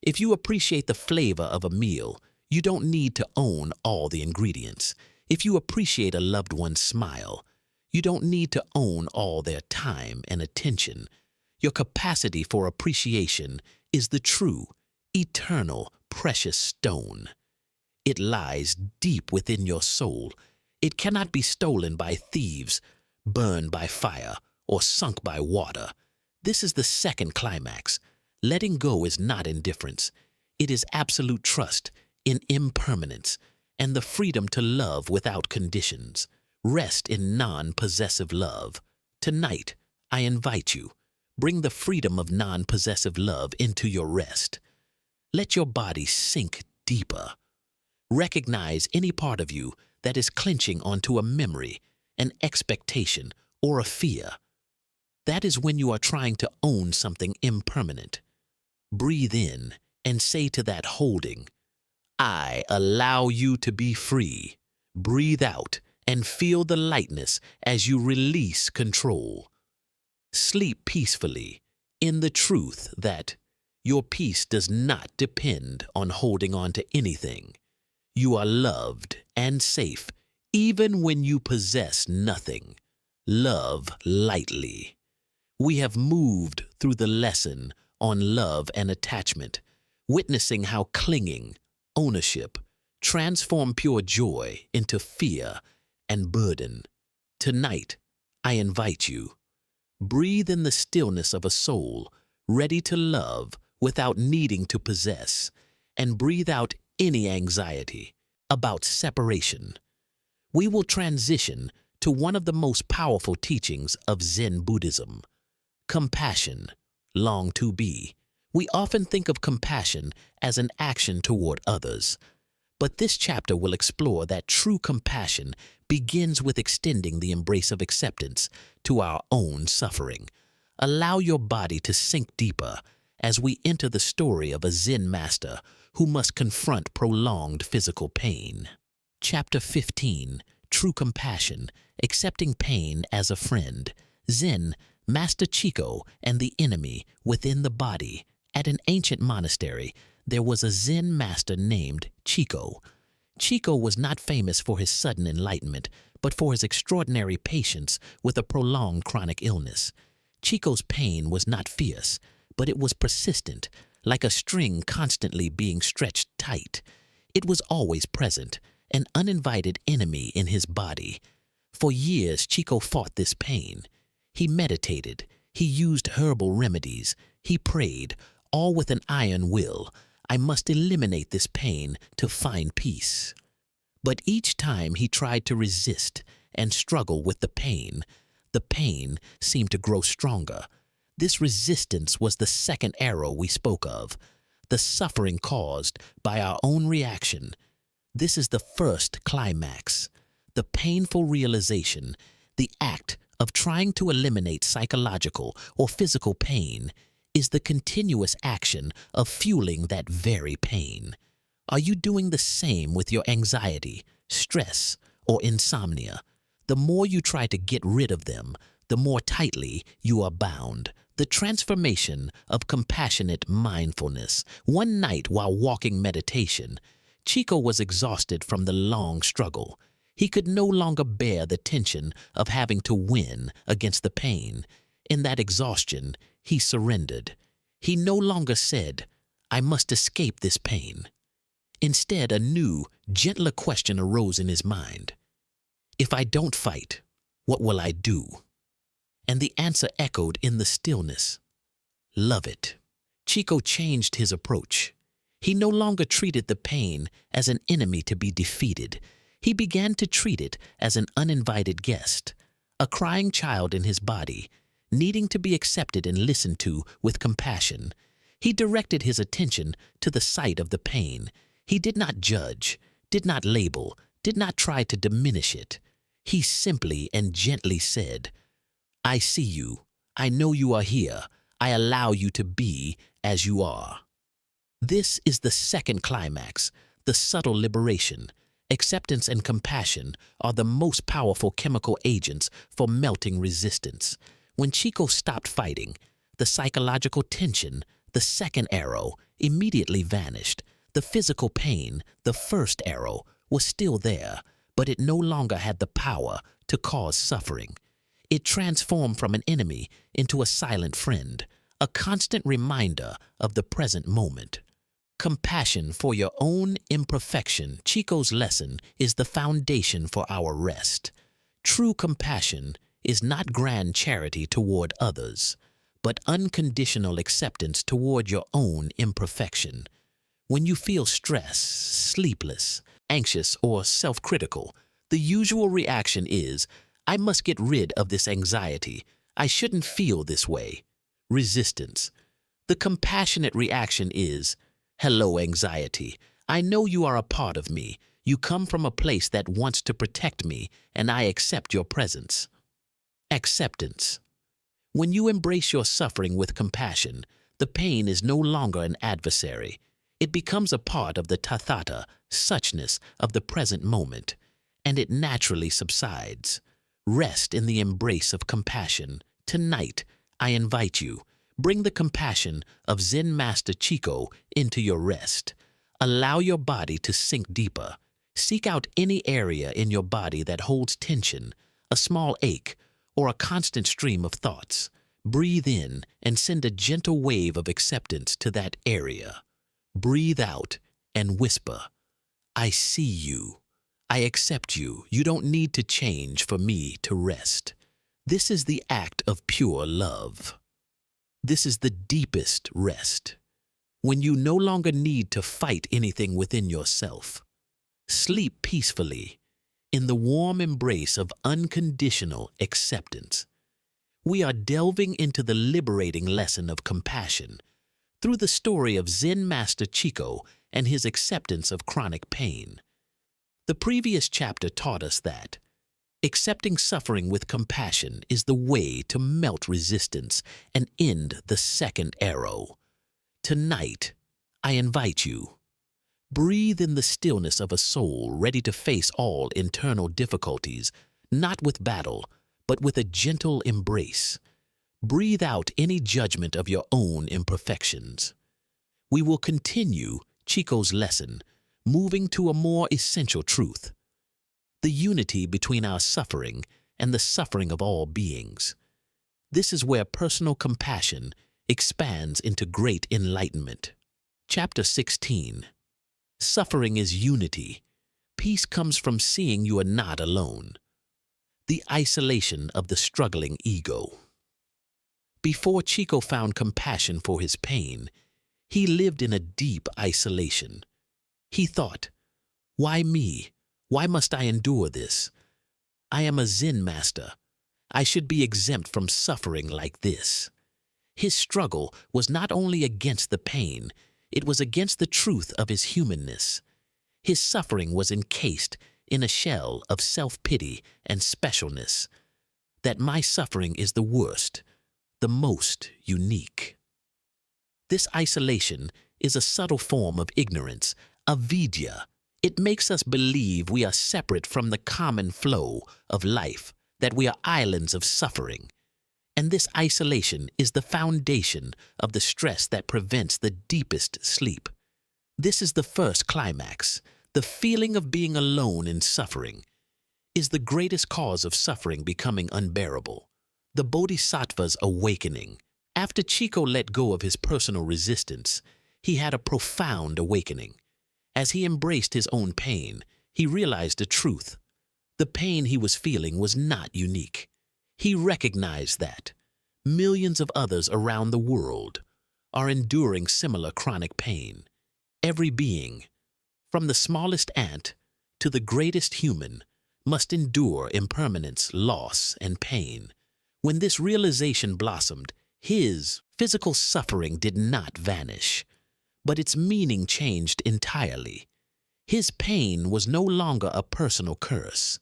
If you appreciate the flavor of a meal, you don't need to own all the ingredients. If you appreciate a loved one's smile, you don't need to own all their time and attention. Your capacity for appreciation is the true, eternal, precious stone. It lies deep within your soul. It cannot be stolen by thieves, burned by fire, or sunk by water. This is the second climax. Letting go is not indifference. It is absolute trust in impermanence and the freedom to love without conditions. Rest in non-possessive love. Tonight, I invite you. Bring the freedom of non-possessive love into your rest. Let your body sink deeper. Recognize any part of you that is clenching onto a memory, an expectation, or a fear. That is when you are trying to own something impermanent. Breathe in and say to that holding, I allow you to be free. Breathe out and feel the lightness as you release control. Sleep peacefully in the truth that your peace does not depend on holding on to anything. You are loved and safe even when you possess nothing. Love lightly. We have moved through the lesson on love and attachment, witnessing how clinging, ownership, transform pure joy into fear and burden. Tonight, I invite you. Breathe in the stillness of a soul, ready to love without needing to possess, and breathe out any anxiety about separation. We will transition to one of the most powerful teachings of Zen Buddhism, compassion, long to be. We often think of compassion as an action toward others, but this chapter will explore that true compassion begins with extending the embrace of acceptance to our own suffering. Allow your body to sink deeper as we enter the story of a Zen master who must confront prolonged physical pain. Chapter 15, True Compassion, Accepting Pain as a Friend. Zen Master Chico and the enemy within the body. At an ancient monastery, there was a Zen master named Chico. Chico was not famous for his sudden enlightenment, but for his extraordinary patience with a prolonged chronic illness. Chico's pain was not fierce, but it was persistent, like a string constantly being stretched tight. It was always present, an uninvited enemy in his body. For years, Chico fought this pain. He meditated, he used herbal remedies, he prayed, all with an iron will. I must eliminate this pain to find peace. But each time he tried to resist and struggle with the pain seemed to grow stronger. This resistance was the second arrow we spoke of, the suffering caused by our own reaction. This is the first climax, the painful realization, the act of trying to eliminate psychological or physical pain is the continuous action of fueling that very pain. Are you doing the same with your anxiety, stress, or insomnia? The more you try to get rid of them, the more tightly you are bound. The transformation of compassionate mindfulness. One night while walking meditation, Chico was exhausted from the long struggle. He could no longer bear the tension of having to win against the pain. In that exhaustion, he surrendered. He no longer said, "I must escape this pain." Instead, a new, gentler question arose in his mind. "If I don't fight, what will I do?" And the answer echoed in the stillness. "Love it." Chico changed his approach. He no longer treated the pain as an enemy to be defeated. He began to treat it as an uninvited guest, a crying child in his body, needing to be accepted and listened to with compassion. He directed his attention to the site of the pain. He did not judge, did not label, did not try to diminish it. He simply and gently said, "I see you. I know you are here. I allow you to be as you are." This is the second climax, the subtle liberation. Acceptance and compassion are the most powerful chemical agents for melting resistance. When Chico stopped fighting, the psychological tension, the second arrow, immediately vanished. The physical pain, the first arrow, was still there, but it no longer had the power to cause suffering. It transformed from an enemy into a silent friend, a constant reminder of the present moment. Compassion for your own imperfection. Chico's lesson is the foundation for our rest. True compassion is not grand charity toward others, but unconditional acceptance toward your own imperfection. When you feel stressed, sleepless, anxious, or self-critical, the usual reaction is, "I must get rid of this anxiety. I shouldn't feel this way." Resistance. The compassionate reaction is, "Hello, anxiety. I know you are a part of me. You come from a place that wants to protect me, and I accept your presence." Acceptance. When you embrace your suffering with compassion, the pain is no longer an adversary. It becomes a part of the tathata, suchness of the present moment, and it naturally subsides. Rest in the embrace of compassion. Tonight, I invite you, bring the compassion of Zen Master Chico into your rest. Allow your body to sink deeper. Seek out any area in your body that holds tension, a small ache, or a constant stream of thoughts. Breathe in and send a gentle wave of acceptance to that area. Breathe out and whisper, "I see you. I accept you. You don't need to change for me to rest." This is the act of pure love. This is the deepest rest, when you no longer need to fight anything within yourself. Sleep peacefully in the warm embrace of unconditional acceptance. We are delving into the liberating lesson of compassion through the story of Zen Master Chico and his acceptance of chronic pain. The previous chapter taught us that accepting suffering with compassion is the way to melt resistance and end the second arrow. Tonight, I invite you. Breathe in the stillness of a soul ready to face all internal difficulties, not with battle, but with a gentle embrace. Breathe out any judgment of your own imperfections. We will continue Chico's lesson, moving to a more essential truth: the unity between our suffering and the suffering of all beings. This is where personal compassion expands into great enlightenment. Chapter 16. Suffering is unity. Peace comes from seeing you are not alone. The isolation of the struggling ego. Before Chico found compassion for his pain, he lived in a deep isolation. He thought, "Why me? Why must I endure this? I am a Zen master. I should be exempt from suffering like this." His struggle was not only against the pain, it was against the truth of his humanness. His suffering was encased in a shell of self-pity and specialness, that my suffering is the worst, the most unique. This isolation is a subtle form of ignorance, avidya. It makes us believe we are separate from the common flow of life, that we are islands of suffering. And this isolation is the foundation of the stress that prevents the deepest sleep. This is the first climax. The feeling of being alone in suffering is the greatest cause of suffering becoming unbearable. The Bodhisattva's awakening. After Chico let go of his personal resistance, he had a profound awakening. As he embraced his own pain, he realized the truth. The pain he was feeling was not unique. He recognized that millions of others around the world are enduring similar chronic pain. Every being, from the smallest ant to the greatest human, must endure impermanence, loss, and pain. When this realization blossomed, his physical suffering did not vanish, but its meaning changed entirely. His pain was no longer a personal curse.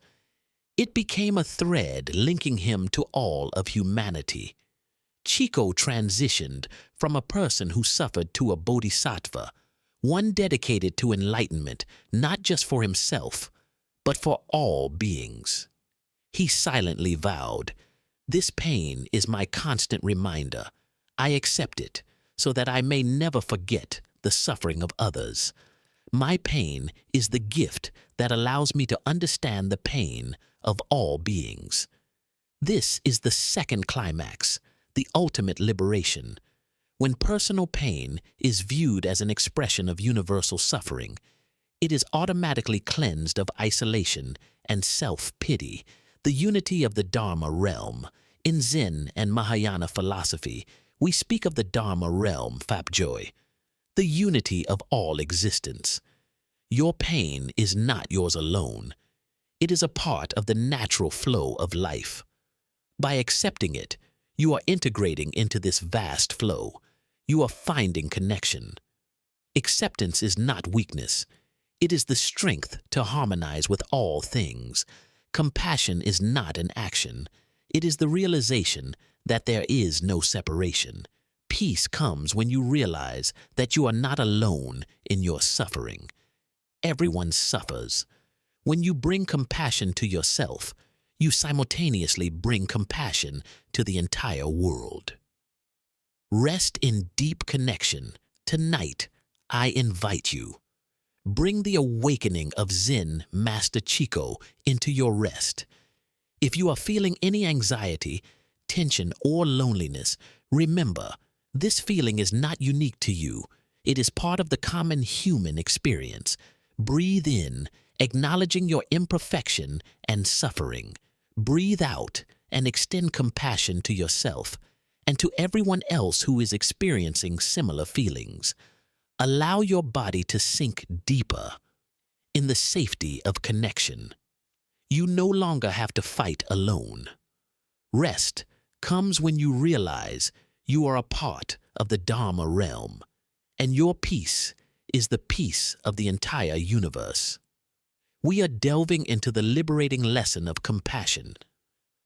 It became a thread linking him to all of humanity. Chico transitioned from a person who suffered to a bodhisattva, one dedicated to enlightenment not just for himself, but for all beings. He silently vowed, "This pain is my constant reminder. I accept it so that I may never forget the suffering of others. My pain is the gift that allows me to understand the pain of all beings." This is the second climax, the ultimate liberation. When personal pain is viewed as an expression of universal suffering, it is automatically cleansed of isolation and self-pity. The unity of the Dharma realm. In Zen and Mahayana philosophy, we speak of the Dharma realm, Fapjoy, the unity of all existence. Your pain is not yours alone. It is a part of the natural flow of life. By accepting it, you are integrating into this vast flow. You are finding connection. Acceptance is not weakness. It is the strength to harmonize with all things. Compassion is not an action. It is the realization that there is no separation. Peace comes when you realize that you are not alone in your suffering. Everyone suffers. When you bring compassion to yourself, you simultaneously bring compassion to the entire world. Rest in deep connection. Tonight, I invite you. Bring the awakening of Zen Master Chico into your rest. If you are feeling any anxiety, tension, or loneliness, remember, this feeling is not unique to you. It is part of the common human experience. Breathe in, acknowledging your imperfection and suffering. Breathe out and extend compassion to yourself and to everyone else who is experiencing similar feelings. Allow your body to sink deeper in the safety of connection. You no longer have to fight alone. Rest comes when you realize you are a part of the Dharma realm, and your peace is the peace of the entire universe. We are delving into the liberating lesson of compassion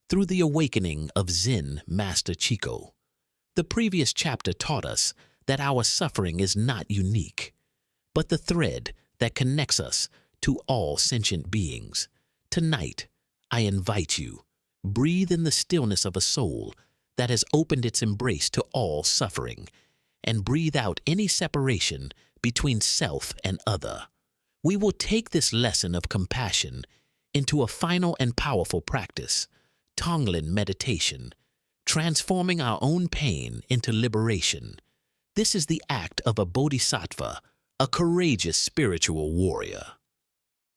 through the awakening of Zen Master Chico. The previous chapter taught us that our suffering is not unique, but the thread that connects us to all sentient beings. Tonight, I invite you, breathe in the stillness of a soul that has opened its embrace to all suffering, and breathe out any separation between self and other. We will take this lesson of compassion into a final and powerful practice, Tonglen meditation, transforming our own pain into liberation. This is the act of a bodhisattva, a courageous spiritual warrior.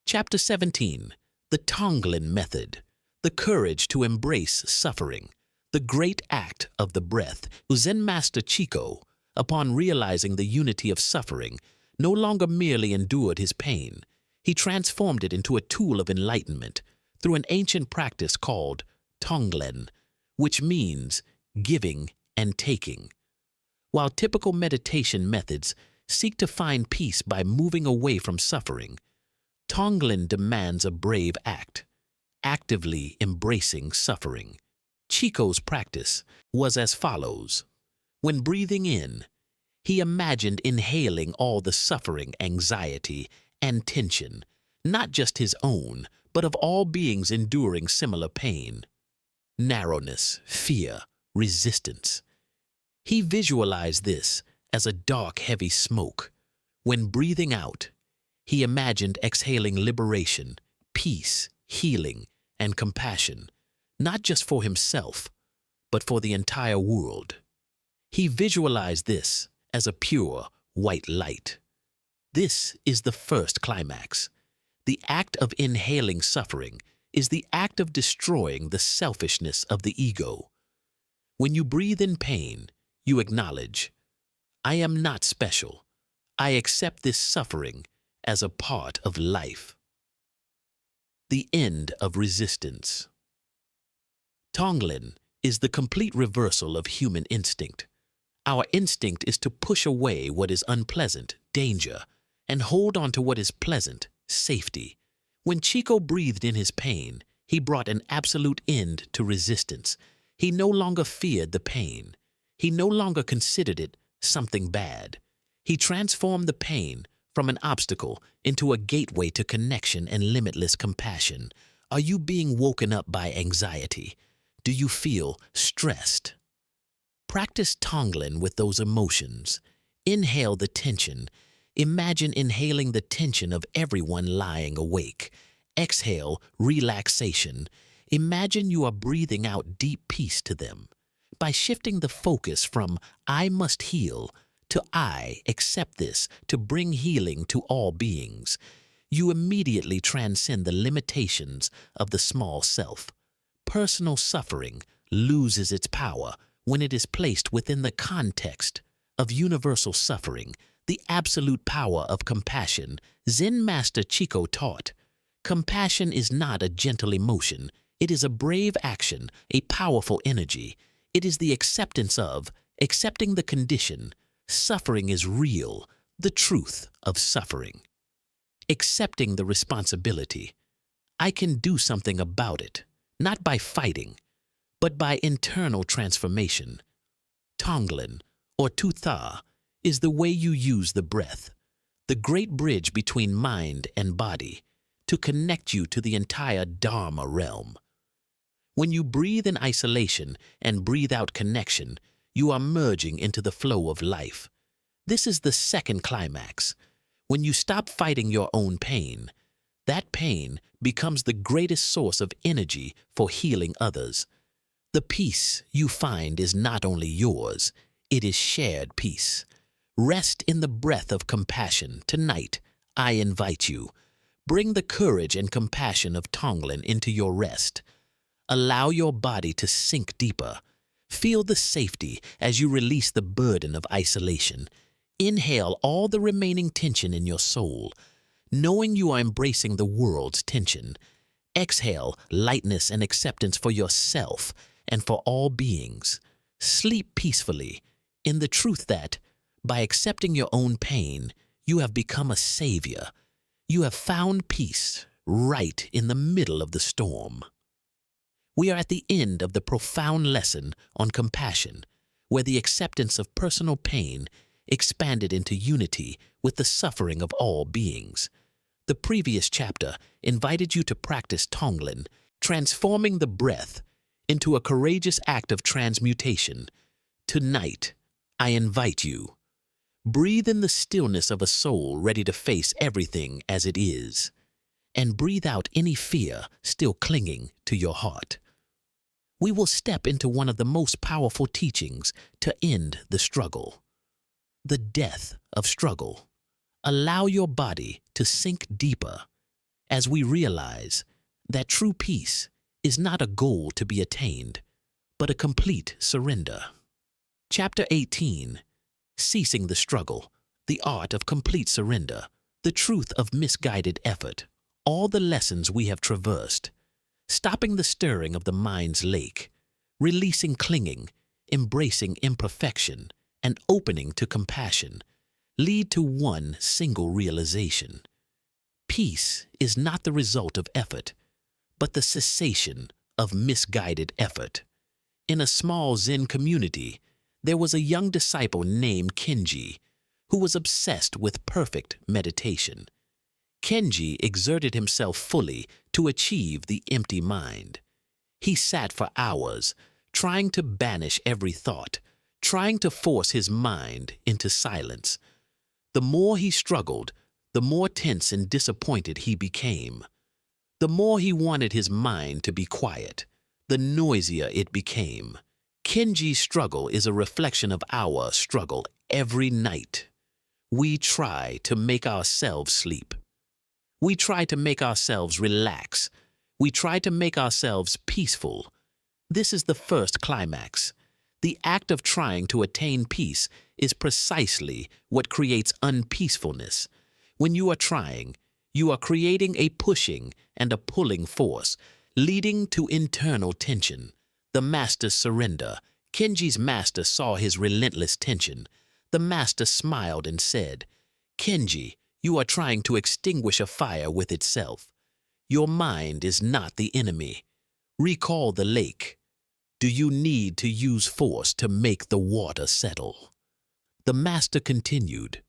Chapter 17. The Tonglen Method. The courage to embrace suffering. The great act of the breath. Zen Master Chico, upon realizing the unity of suffering, no longer merely endured his pain. He transformed it into a tool of enlightenment through an ancient practice called Tonglen, which means giving and taking. While typical meditation methods seek to find peace by moving away from suffering, Tonglen demands a brave act, actively embracing suffering. Chico's practice was as follows. When breathing in, he imagined inhaling all the suffering, anxiety, and tension, not just his own, but of all beings enduring similar pain. Narrowness, fear, resistance. He visualized this as a dark, heavy smoke. When breathing out, he imagined exhaling liberation, peace, healing, and compassion, not just for himself, but for the entire world. He visualized this as a pure, white light. This is the first climax. The act of inhaling suffering is the act of destroying the selfishness of the ego. When you breathe in pain, you acknowledge, I am not special. I accept this suffering as a part of life. The end of resistance. Tonglen is the complete reversal of human instinct. Our instinct is to push away what is unpleasant, danger, and hold on to what is pleasant, safety. When Chico breathed in his pain, he brought an absolute end to resistance. He no longer feared the pain. He no longer considered it something bad. He transformed the pain from an obstacle into a gateway to connection and limitless compassion. Are you being woken up by anxiety? Do you feel stressed? Practice Tonglen with those emotions. Inhale the tension. Imagine inhaling the tension of everyone lying awake. Exhale relaxation. Imagine you are breathing out deep peace to them. By shifting the focus from I must heal to I accept this to bring healing to all beings, you immediately transcend the limitations of the small self. Personal suffering loses its power when it is placed within the context of universal suffering, the absolute power of compassion. Zen Master Chico taught, compassion is not a gentle emotion. It is a brave action, a powerful energy. It is the accepting the condition. Suffering is real, the truth of suffering. Accepting the responsibility. I can do something about it, not by fighting, but by internal transformation. Tonglen, or Tutha, is the way you use the breath, the great bridge between mind and body, to connect you to the entire Dharma realm. When you breathe in isolation and breathe out connection, you are merging into the flow of life. This is the second climax. When you stop fighting your own pain, that pain becomes the greatest source of energy for healing others. The peace you find is not only yours, it is shared peace. Rest in the breath of compassion. Tonight, I invite you. Bring the courage and compassion of Tonglen into your rest. Allow your body to sink deeper. Feel the safety as you release the burden of isolation. Inhale all the remaining tension in your soul, knowing you are embracing the world's tension. Exhale lightness and acceptance for yourself and for all beings. Sleep peacefully in the truth that, by accepting your own pain, you have become a savior. You have found peace right in the middle of the storm. We are at the end of the profound lesson on compassion, where the acceptance of personal pain expanded into unity with the suffering of all beings. The previous chapter invited you to practice Tonglen, transforming the breath into a courageous act of transmutation. Tonight, I invite you. Breathe in the stillness of a soul ready to face everything as it is, and breathe out any fear still clinging to your heart. We will step into one of the most powerful teachings to end the struggle, the death of struggle. Allow your body to sink deeper as we realize that true peace is not a goal to be attained, but a complete surrender. Chapter 18. Ceasing the struggle, the art of complete surrender, the truth of misguided effort, all the lessons we have traversed, stopping the stirring of the mind's lake, releasing clinging, embracing imperfection, and opening to compassion, lead to one single realization. Peace is not the result of effort, but the cessation of misguided effort. In a small Zen community, there was a young disciple named Kenji who was obsessed with perfect meditation. Kenji exerted himself fully to achieve the empty mind. He sat for hours, trying to banish every thought, trying to force his mind into silence. The more he struggled, the more tense and disappointed he became. The more he wanted his mind to be quiet, the noisier it became. Kenji's struggle is a reflection of our struggle every night. We try to make ourselves sleep. We try to make ourselves relax. We try to make ourselves peaceful. This is the first climax. The act of trying to attain peace is precisely what creates unpeacefulness. When you are trying, you are creating a pushing and a pulling force, leading to internal tension. The master's surrender. Kenji's master saw his relentless tension. The master smiled and said, "Kenji, you are trying to extinguish a fire with itself. Your mind is not the enemy. Recall the lake. Do you need to use force to make the water settle?" The master continued,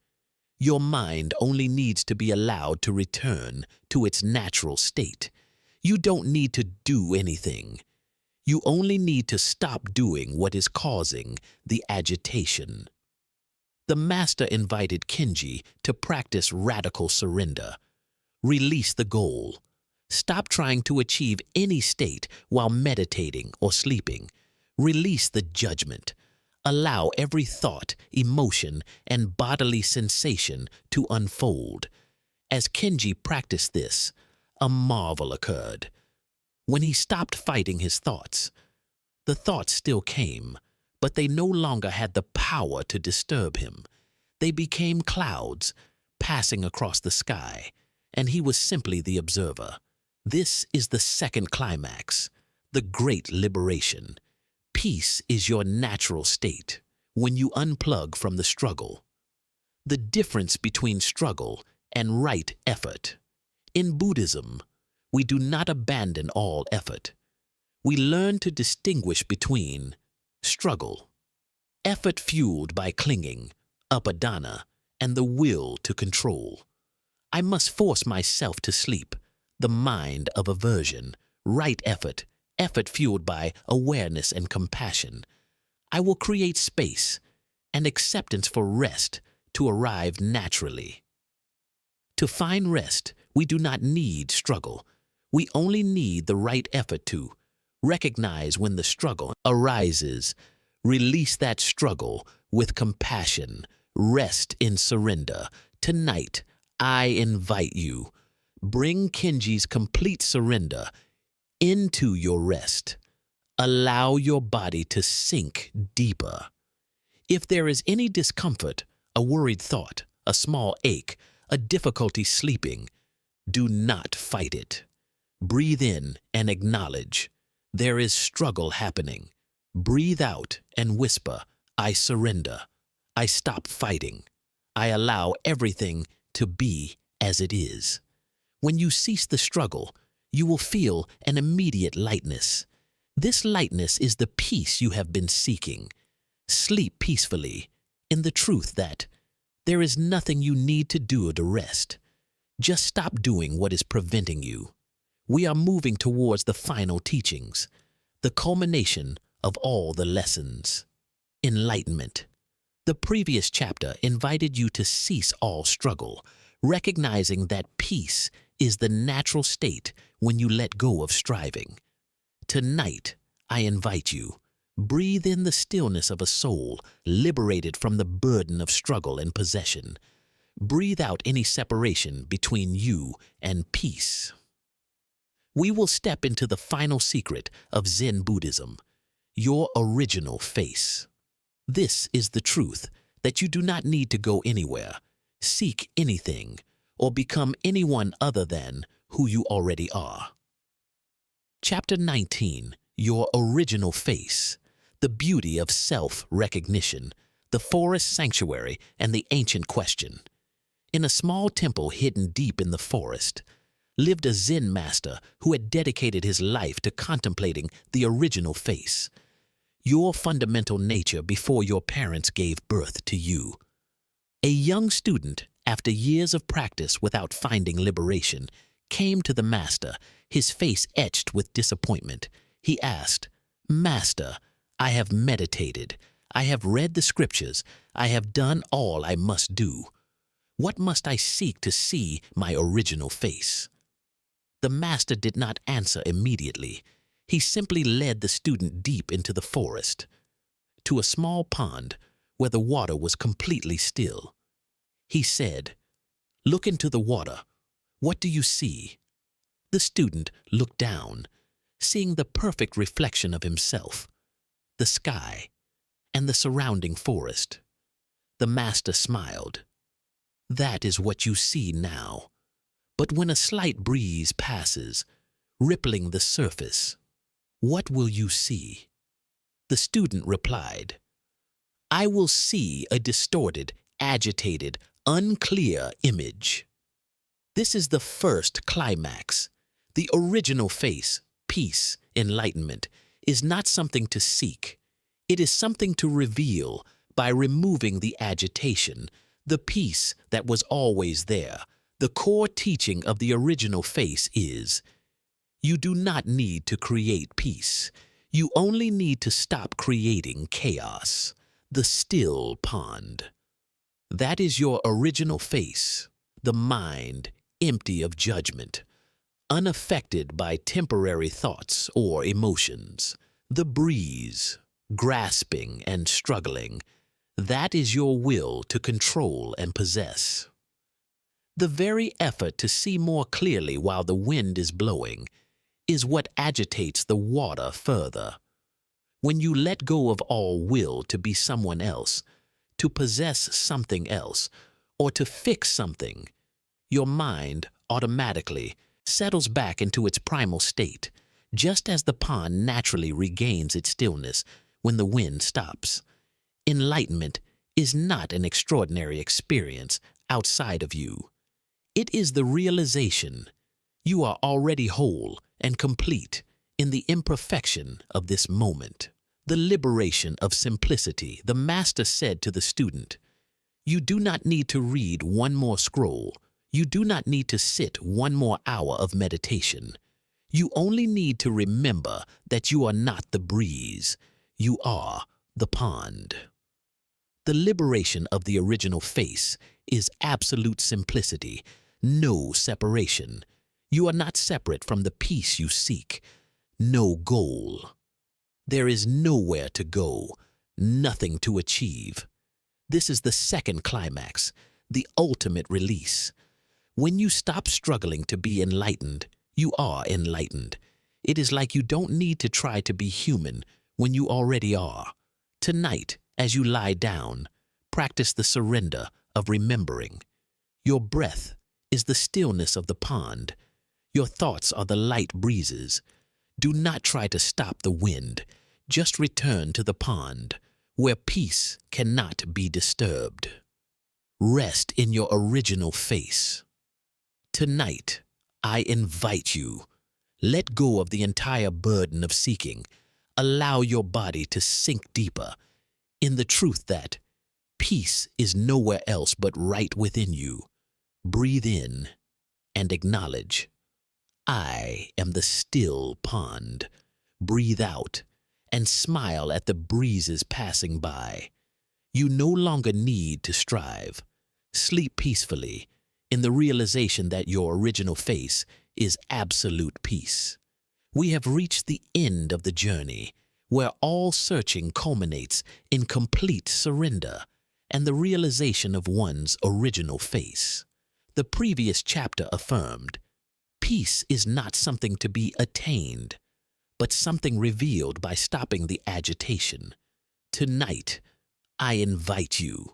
"Your mind only needs to be allowed to return to its natural state. You don't need to do anything. You only need to stop doing what is causing the agitation." The master invited Kenji to practice radical surrender. Release the goal. Stop trying to achieve any state while meditating or sleeping. Release the judgment. Allow every thought, emotion, and bodily sensation to unfold. As Kenji practiced this, a marvel occurred. When he stopped fighting his thoughts, the thoughts still came, but they no longer had the power to disturb him. They became clouds passing across the sky, and he was simply the observer. This is the second climax, the great liberation. Peace is your natural state when you unplug from the struggle. The difference between struggle and right effort. In Buddhism, we do not abandon all effort. We learn to distinguish between struggle, effort fueled by clinging, upadana, and the will to control. I must force myself to sleep, the mind of aversion, right effort, effort fueled by awareness and compassion. I will create space and acceptance for rest to arrive naturally. To find rest, we do not need struggle. We only need the right effort to recognize when the struggle arises, release that struggle with compassion, rest in surrender. Tonight, I invite you, bring Kenji's complete surrender into your rest. Allow your body to sink deeper. If there is any discomfort, a worried thought, a small ache, a difficulty sleeping, do not fight it. Breathe in and acknowledge there is struggle happening. Breathe out and whisper, "I surrender. I stop fighting. I allow everything to be as it is." When you cease the struggle, you will feel an immediate lightness. This lightness is the peace you have been seeking. Sleep peacefully in the truth that there is nothing you need to do to rest. Just stop doing what is preventing you. We are moving towards the final teachings. the culmination of all the lessons. Enlightenment. The previous chapter invited you to cease all struggle, recognizing that peace is the natural state when you let go of striving. Tonight, I invite you, breathe in the stillness of a soul liberated from the burden of struggle and possession. Breathe out any separation between you and peace. We will step into the final secret of Zen Buddhism, your original face. This is the truth that you do not need to go anywhere, seek anything, or become anyone other than who you already are. Chapter 19, Your Original Face, the beauty of self-recognition, the forest sanctuary, and the ancient question. In a small temple hidden deep in the forest, lived a Zen master who had dedicated his life to contemplating the original face, your fundamental nature before your parents gave birth to you. A young student, after years of practice without finding liberation, came to the master, his face etched with disappointment. He asked, "Master, I have meditated. I have read the scriptures. I have done all I must do. What must I seek to see my original face?" The master did not answer immediately. He simply led the student deep into the forest, to a small pond where the water was completely still. He said, "Look into the water. What do you see?" The student looked down, seeing the perfect reflection of himself, the sky, and the surrounding forest. The master smiled. "That is what you see now. But when a slight breeze passes, rippling the surface, what will you see?" The student replied, "I will see a distorted, agitated, unclear image." This is the first climax. The original face, peace, enlightenment, is not something to seek. It is something to reveal by removing the agitation, the peace that was always there. The core teaching of the original face is, you do not need to create peace. You only need to stop creating chaos, the still pond. That is your original face, the mind empty of judgment, unaffected by temporary thoughts or emotions. The breeze, grasping and struggling, that is your will to control and possess. The very effort to see more clearly while the wind is blowing is what agitates the water further. When you let go of all will to be someone else, to possess something else, or to fix something, your mind automatically settles back into its primal state, just as the pond naturally regains its stillness when the wind stops. Enlightenment is not an extraordinary experience outside of you. It is the realization you are already whole and complete in the imperfection of this moment. The liberation of simplicity. The master said to the student, "You do not need to read one more scroll. You do not need to sit one more hour of meditation. You only need to remember that you are not the breeze. You are the pond." The liberation of the original face is absolute simplicity, no separation. You are not separate from the peace you seek, no goal. There is nowhere to go, nothing to achieve. This is the second climax, the ultimate release. When you stop struggling to be enlightened, you are enlightened. It is like you don't need to try to be human when you already are. Tonight, as you lie down, practice the surrender of remembering. Your breath is the stillness of the pond. Your thoughts are the light breezes. Do not try to stop the wind. Just return to the pond, where peace cannot be disturbed. Rest in your original face. Tonight, I invite you. Let go of the entire burden of seeking. Allow your body to sink deeper in the truth that peace is nowhere else but right within you. Breathe in and acknowledge, I am the still pond. breathe out, and smile at the breezes passing by. You no longer need to strive. Sleep peacefully in the realization that your original face is absolute peace. We have reached the end of the journey, where all searching culminates in complete surrender and the realization of one's original face. The previous chapter affirmed, peace is not something to be attained, but something revealed by stopping the agitation. Tonight, I invite you.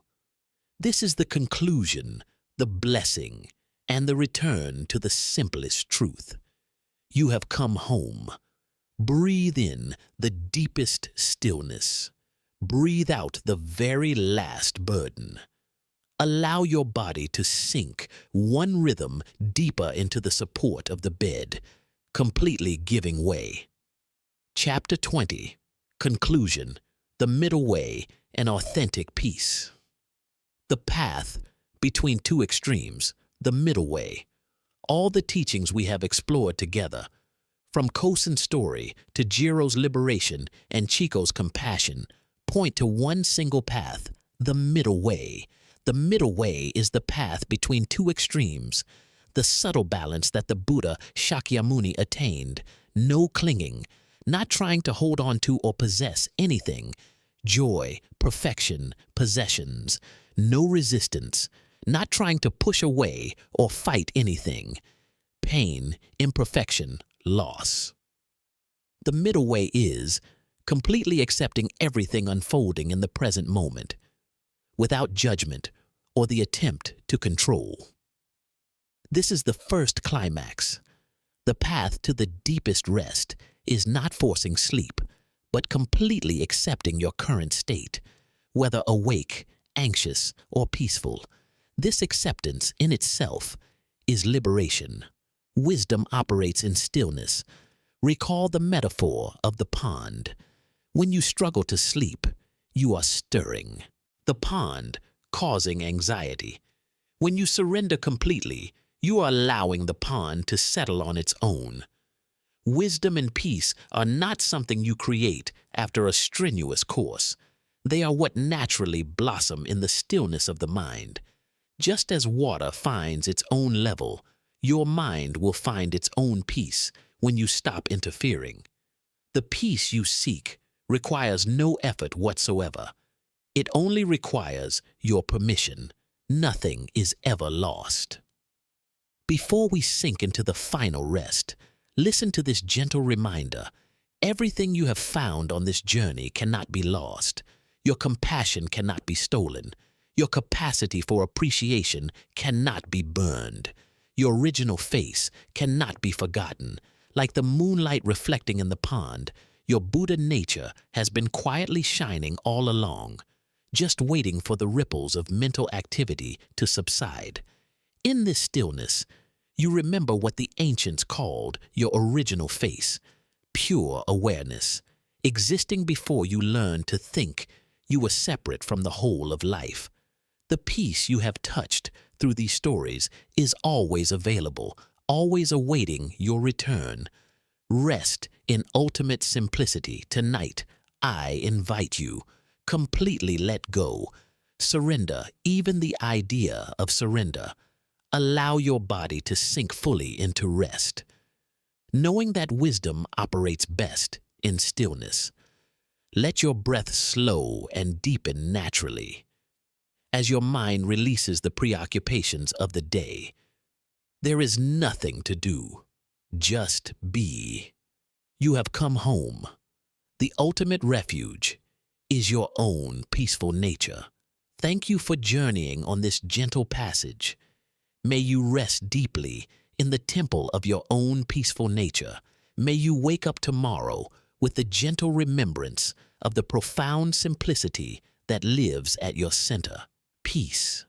This is the conclusion, the blessing, and the return to the simplest truth. You have come home. Breathe in the deepest stillness. Breathe out the very last burden. Allow your body to sink one rhythm deeper into the support of the bed, completely giving way. Chapter 20. Conclusion. The middle way and authentic peace. The path between two extremes, the middle way. All the teachings we have explored together, from Kosen's story to Jiro's liberation and Chico's compassion, point to one single path, the middle way. The middle way is the path between two extremes, the subtle balance that the Buddha Shakyamuni attained. No clinging, not trying to hold on to or possess anything. Joy, perfection, possessions. No resistance, not trying to push away or fight anything. Pain, imperfection, loss. The middle way is completely accepting everything unfolding in the present moment, without judgment or the attempt to control. This is the first climax. The path to the deepest rest is not forcing sleep, but completely accepting your current state, whether awake, anxious, or peaceful. This acceptance in itself is liberation. Wisdom operates in stillness. Recall the metaphor of the pond. When you struggle to sleep, you are stirring the pond, causing anxiety. When you surrender completely, you are allowing the pond to settle on its own. Wisdom and peace are not something you create after a strenuous course. They are what naturally blossom in the stillness of the mind. Just as water finds its own level, your mind will find its own peace when you stop interfering. The peace you seek requires no effort whatsoever. It only requires your permission. Nothing is ever lost. Before we sink into the final rest, listen to this gentle reminder. Everything you have found on this journey cannot be lost. Your compassion cannot be stolen. Your capacity for appreciation cannot be burned. Your original face cannot be forgotten. Like the moonlight reflecting in the pond, your Buddha nature has been quietly shining all along, just waiting for the ripples of mental activity to subside. In this stillness, you remember what the ancients called your original face, pure awareness. Existing before you learned to think, you were separate from the whole of life. The peace you have touched through these stories is always available, always awaiting your return. Rest in ultimate simplicity. Tonight, I invite you. Completely let go. Surrender, even the idea of surrender. Allow your body to sink fully into rest, knowing that wisdom operates best in stillness. Let your breath slow and deepen naturally. As your mind releases the preoccupations of the day, there is nothing to do. Just be. You have come home. The ultimate refuge is your own peaceful nature. Thank you for journeying on this gentle passage. May you rest deeply in the temple of your own peaceful nature. May you wake up tomorrow with the gentle remembrance of the profound simplicity that lives at your center. Peace.